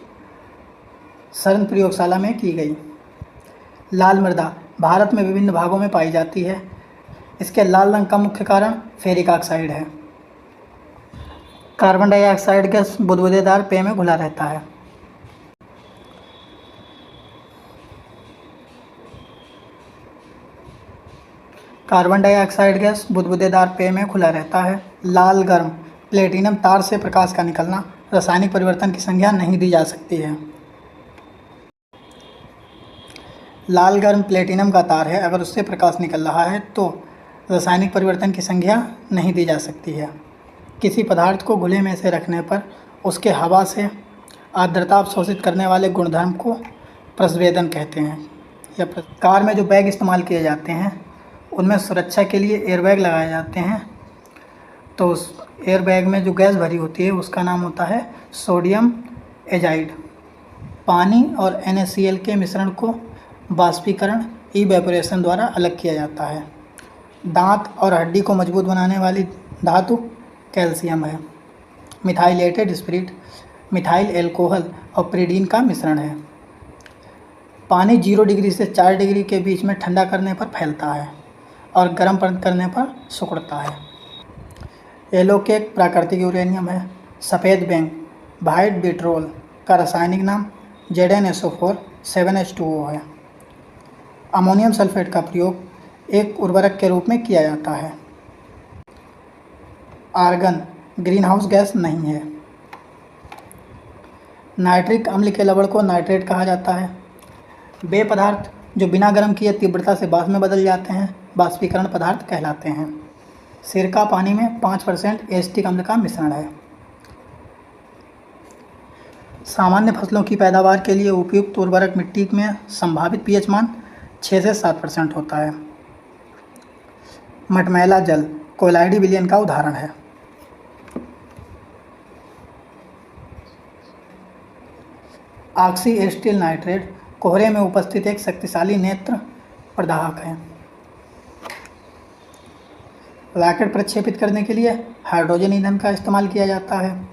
सर्न प्रयोगशाला में की गई। लाल मृदा भारत में विभिन्न भागों में पाई जाती है। इसके लाल रंग का मुख्य कारण फेरिक ऑक्साइड है। कार्बन डाइऑक्साइड गैस बुदबुदेदार पेय में घुला रहता है। कार्बन डाइऑक्साइड गैस बुदबुदेदार पेय में खुला रहता है। लाल गर्म प्लेटिनम तार से प्रकाश का निकलना, रासायनिक परिवर्तन की संज्ञा नहीं दी जा सकती है। लाल गर्म प्लेटिनम का तार है, अगर उससे प्रकाश निकल रहा है तो रासायनिक परिवर्तन की संज्ञा नहीं दी जा सकती है। किसी पदार्थ को घुले में से रखने पर उसके हवा से आर्द्रता अवशोषित करने वाले गुणधर्म को प्रस्वेदन कहते हैं। या कार में जो बैग इस्तेमाल किए जाते हैं उनमें सुरक्षा के लिए एयरबैग लगाए जाते हैं, तो उस एयरबैग में जो गैस भरी होती है उसका नाम होता है सोडियम एजाइड। पानी और NaCl के मिश्रण को बाष्पीकरण इवेपोरेशन द्वारा अलग किया जाता है। दांत और हड्डी को मजबूत बनाने वाली धातु कैल्शियम है। मिथाइलेटेड स्पिरिट मिथाइल एल्कोहल और प्रीडीन का मिश्रण है। पानी 0 डिग्री से 4 डिग्री के बीच में ठंडा करने पर फैलता है और गर्म करने पर सिकुड़ता है। येलो केक प्राकृतिक यूरेनियम है। सफ़ेद बैंक वाइट विट्रोल का रासायनिक नाम ZnSO4 7H2O है। अमोनियम सल्फेट का प्रयोग एक उर्वरक के रूप में किया जाता है। आर्गन ग्रीन हाउस गैस नहीं है। नाइट्रिक अम्ल के लवण को नाइट्रेट कहा जाता है। वे पदार्थ जो बिना गर्म किए तीव्रता से वाष्प में बदल जाते हैं बाष्पीकरण पदार्थ कहलाते हैं। सिरका पानी में 5% एसिटिक अम्ल का मिश्रण है। सामान्य फसलों की पैदावार के लिए उपयुक्त उर्वरक मिट्टी में संभावित pH मान 6 से 7% होता है। मटमैला जल कोलाइडी विलयन का उदाहरण है। ऑक्सी एसिटिल नाइट्रेट कोहरे में उपस्थित एक शक्तिशाली नेत्र प्रदाहक है। रॉकेट प्रक्षेपित करने के लिए हाइड्रोजन ईंधन का इस्तेमाल किया जाता है।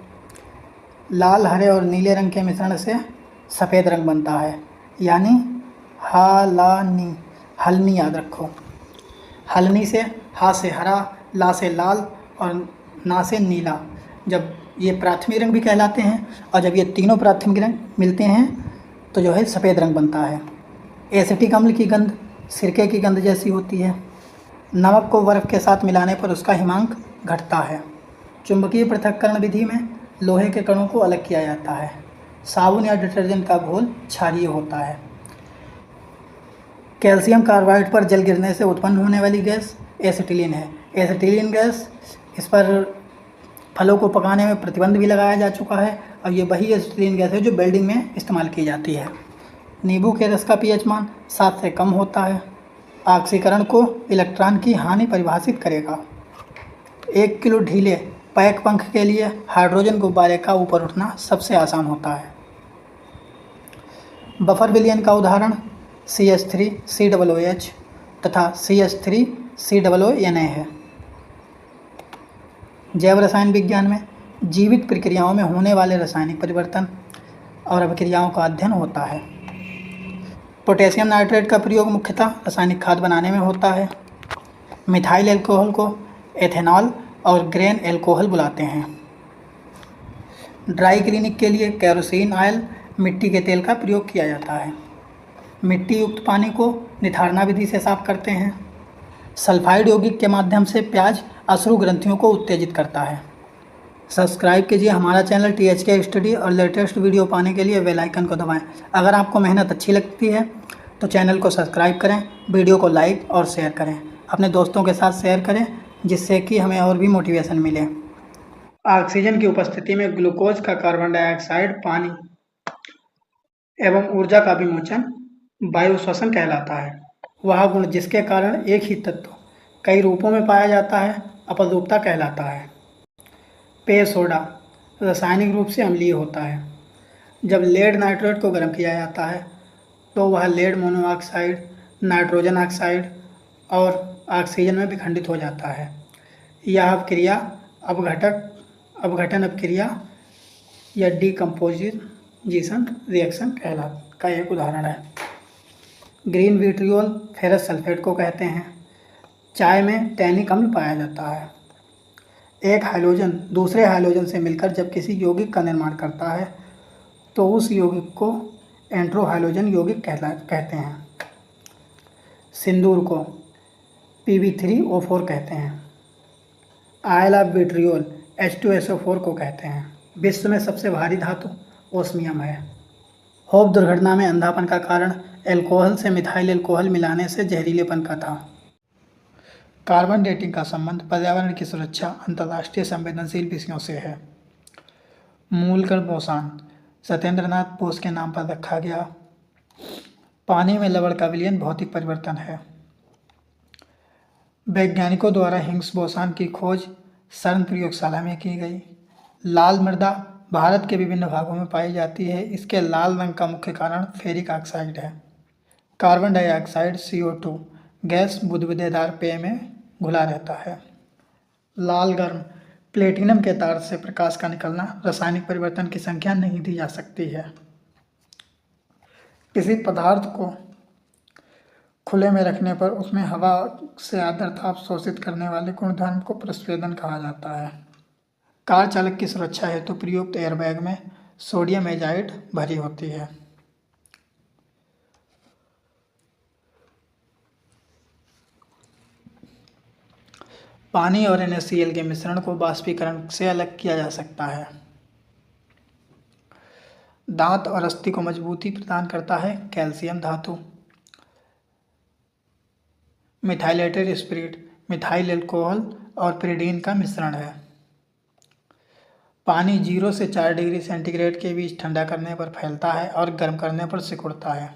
लाल, हरे और नीले रंग के मिश्रण से सफ़ेद रंग बनता है, यानी हालानी। हलनी याद रखो। हलनी से हा से हरा, ला से लाल और ना से नीला। जब ये प्राथमिक रंग भी कहलाते हैं और जब ये तीनों प्राथमिक रंग मिलते हैं तो जो है सफ़ेद रंग बनता है। एसिटिक अम्ल की गंध सिरके की गंध जैसी होती है। नमक को बर्फ़ के साथ मिलाने पर उसका हिमांक घटता है। चुंबकीय पृथक्करण विधि में लोहे के कणों को अलग किया जाता है। साबुन या डिटर्जेंट का घोल क्षारीय होता है। कैल्शियम कार्बाइड पर जल गिरने से उत्पन्न होने वाली गैस एसिटिलीन है। एसिटिलीन गैस, इस पर फलों को पकाने में प्रतिबंध भी लगाया जा चुका है और ये वही एसिटिलीन गैस है जो वेल्डिंग में इस्तेमाल की जाती है। नींबू के रस का pH मान 7 से कम होता है। ऑक्सीकरण को इलेक्ट्रॉन की हानि परिभाषित करेगा। 1 किलो ढीले पैक पंख के लिए हाइड्रोजन गुब्बारे का ऊपर उठना सबसे आसान होता है। बफर विलयन का उदाहरण CH3COOH तथा CH3COONA है। जैव रसायन विज्ञान में जीवित प्रक्रियाओं में होने वाले रासायनिक परिवर्तन और अभिक्रियाओं का अध्ययन होता है। पोटेशियम नाइट्रेट का प्रयोग मुख्यतः रासायनिक खाद बनाने में होता है। मिथाइल एल्कोहल को एथेनॉल और ग्रेन एल्कोहल बुलाते हैं। ड्राई क्लीनिंग के लिए केरोसिन ऑयल मिट्टी के तेल का प्रयोग किया जाता है। मिट्टी युक्त पानी को निथारना विधि से साफ करते हैं। सल्फाइड यौगिक के माध्यम से प्याज अश्रु ग्रंथियों को उत्तेजित करता है। सब्सक्राइब कीजिए हमारा चैनल THK स्टडी और लेटेस्ट वीडियो पाने के लिए बेल आइकन को दबाएं। अगर आपको मेहनत अच्छी लगती है तो चैनल को सब्सक्राइब करें, वीडियो को लाइक और शेयर करें, अपने दोस्तों के साथ शेयर करें जिससे कि हमें और भी मोटिवेशन मिले। ऑक्सीजन की उपस्थिति में ग्लूकोज का कार्बन डाइऑक्साइड पानी एवं ऊर्जा का विमोचन वायु श्वसन कहलाता है। वह गुण जिसके कारण एक ही तत्व कई रूपों में पाया जाता है अपरूपता कहलाता है। पेय सोडा रासायनिक रूप से अम्लीय होता है। जब लेड नाइट्रेट को गर्म किया जाता है तो वह लेड मोनोऑक्साइड, नाइट्रोजन ऑक्साइड और ऑक्सीजन में विखंडित हो जाता है। यह अपक्रिया अपघटन अपक्रिया या डिकम्पोजिशन रिएक्शन का एक उदाहरण है। ग्रीन विट्रियोल फेरस सल्फेट को कहते हैं। चाय में टैनिक अम्ल पाया जाता है। एक हाइड्रोजन दूसरे हाइड्रोजन से मिलकर जब किसी यौगिक का निर्माण करता है तो उस यौगिक को एंट्रोहाइड्रोजन यौगिक कहते हैं। सिंदूर को Pb3O4 कहते हैं। आयल ऑफ विट्रियोल H2SO4 को कहते हैं। विश्व में सबसे भारी धातु ओस्मियम है। होप दुर्घटना में अंधापन का कारण एल्कोहल से मिथाइल एल्कोहल मिलाने से जहरीलेपन का था। कार्बन डेटिंग का संबंध पर्यावरण की सुरक्षा अंतर्राष्ट्रीय संवेदनशील विषयों से है। मूलकण बोसान सत्येंद्रनाथ बोस के नाम पर रखा गया। पानी में लवण का विलयन भौतिक परिवर्तन है। वैज्ञानिकों द्वारा हिग्स बोसान की खोज सर्न प्रयोगशाला में की गई। लाल मृदा भारत के विभिन्न भागों में पाई जाती है। इसके लाल रंग का मुख्य कारण फेरिक ऑक्साइड है। कार्बन डाइऑक्साइड CO2 गैस बुदबुदेदार पेय में घुला रहता है। लाल गर्म प्लेटिनम के तार से प्रकाश का निकलना रासायनिक परिवर्तन की संख्या नहीं दी जा सकती है। किसी पदार्थ को खुले में रखने पर उसमें हवा से आर्द्रता अवशोषित करने वाले गुणधर्म को प्रस्वेदन कहा जाता है। कार चालक की सुरक्षा हेतु प्रयुक्त एयरबैग में सोडियम एजाइड भरी होती है। पानी और NaCl के मिश्रण को बाष्पीकरण से अलग किया जा सकता है। दांत और अस्थि को मजबूती प्रदान करता है कैल्शियम धातु। मिथाइलेटेड स्पिरिट मिथाइल अल्कोहल और पिरीडीन का मिश्रण है। पानी 0 से 4 डिग्री सेंटीग्रेड के बीच ठंडा करने पर फैलता है और गर्म करने पर सिकुड़ता है।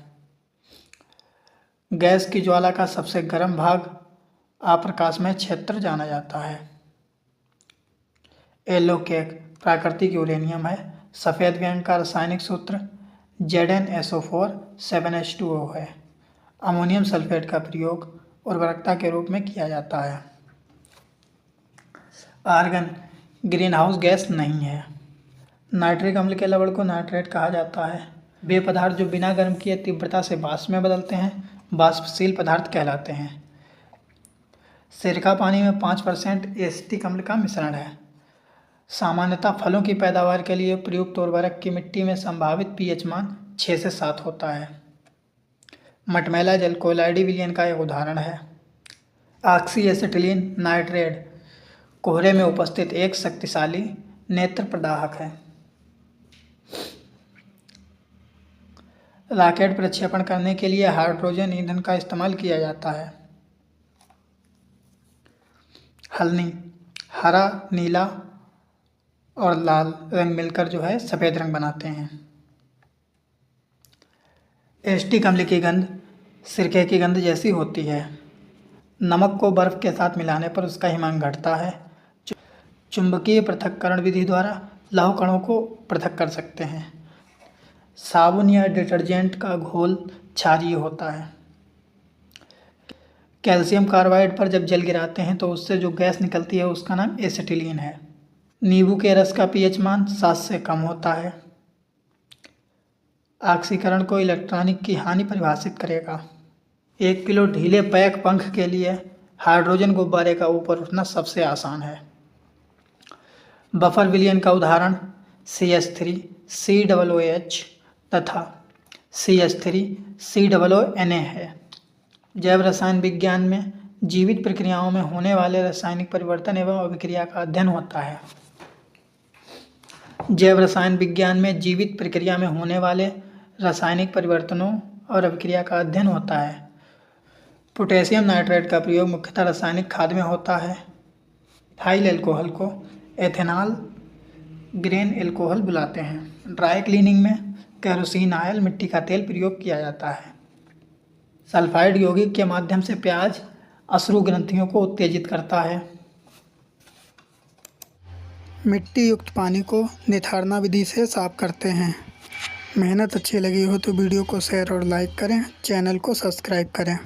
गैस की ज्वाला का सबसे गर्म भाग अप्रकाशमय क्षेत्र जाना जाता है। येलो केक प्राकृतिक यूरेनियम है। सफ़ेद व्यंग का रासायनिक सूत्र ZnSO4 7H2O है। अमोनियम सल्फेट का प्रयोग उर्वरकता के रूप में किया जाता है। आर्गन ग्रीन हाउस गैस नहीं है। नाइट्रिक अम्ल के लवण को नाइट्रेट कहा जाता है। वे पदार्थ जो बिना गर्म किए तीव्रता से वाष्प में बदलते हैं वाष्पशील पदार्थ कहलाते हैं। सिरका पानी में 5% एसिटिक अम्ल का मिश्रण है। सामान्यतः फलों की पैदावार के लिए प्रयुक्त उर्वरक की मिट्टी में संभावित pH मान 6 से 7 होता है। मटमैला जल कोलाइडी विलयन का एक उदाहरण है। ऑक्सी एसिटिलीन नाइट्रेट कोहरे में उपस्थित एक शक्तिशाली नेत्र प्रदाहक है। रॉकेट प्रक्षेपण करने के लिए हाइड्रोजन ईंधन का इस्तेमाल किया जाता है। हल्दी हरा नीला और लाल रंग मिलकर जो है सफ़ेद रंग बनाते हैं। एसिटिक अम्ल की गंध सिरके की गंध जैसी होती है। नमक को बर्फ़ के साथ मिलाने पर उसका हिमांक घटता है। चुंबकीय पृथक्करण विधि द्वारा लौह कणों को पृथक कर सकते हैं। साबुन या डिटर्जेंट का घोल क्षारीय होता है। कैल्शियम कार्बाइड पर जब जल गिराते हैं तो उससे जो गैस निकलती है उसका नाम एसिटिलीन है। नींबू के रस का pH मान 7 से कम होता है। ऑक्सीकरण को इलेक्ट्रॉनिक की हानि परिभाषित करेगा। 1 किलो ढीले पैक पंख के लिए हाइड्रोजन गुब्बारे का ऊपर उठना सबसे आसान है। बफर विलयन का उदाहरण CH3 COOH तथा CH3 COONA है। जैव रसायन विज्ञान में जीवित प्रक्रियाओं में होने वाले रासायनिक परिवर्तन एवं अभिक्रिया का अध्ययन होता है। जैव रसायन विज्ञान में जीवित प्रक्रिया में होने वाले रासायनिक परिवर्तनों और अभिक्रिया का अध्ययन होता है। पोटेशियम नाइट्रेट का प्रयोग मुख्यतः रासायनिक खाद में होता है। इथाइल अल्कोहल को एथेनॉल ग्रेन अल्कोहल बुलाते हैं। ड्राई क्लीनिंग में केरोसिन ऑयल मिट्टी का तेल प्रयोग किया जाता है। सल्फाइड यौगिक के माध्यम से प्याज अश्रु ग्रंथियों को उत्तेजित करता है। मिट्टी युक्त पानी को निथारना विधि से साफ करते हैं। मेहनत अच्छी लगी हो तो वीडियो को शेयर और लाइक करें, चैनल को सब्सक्राइब करें।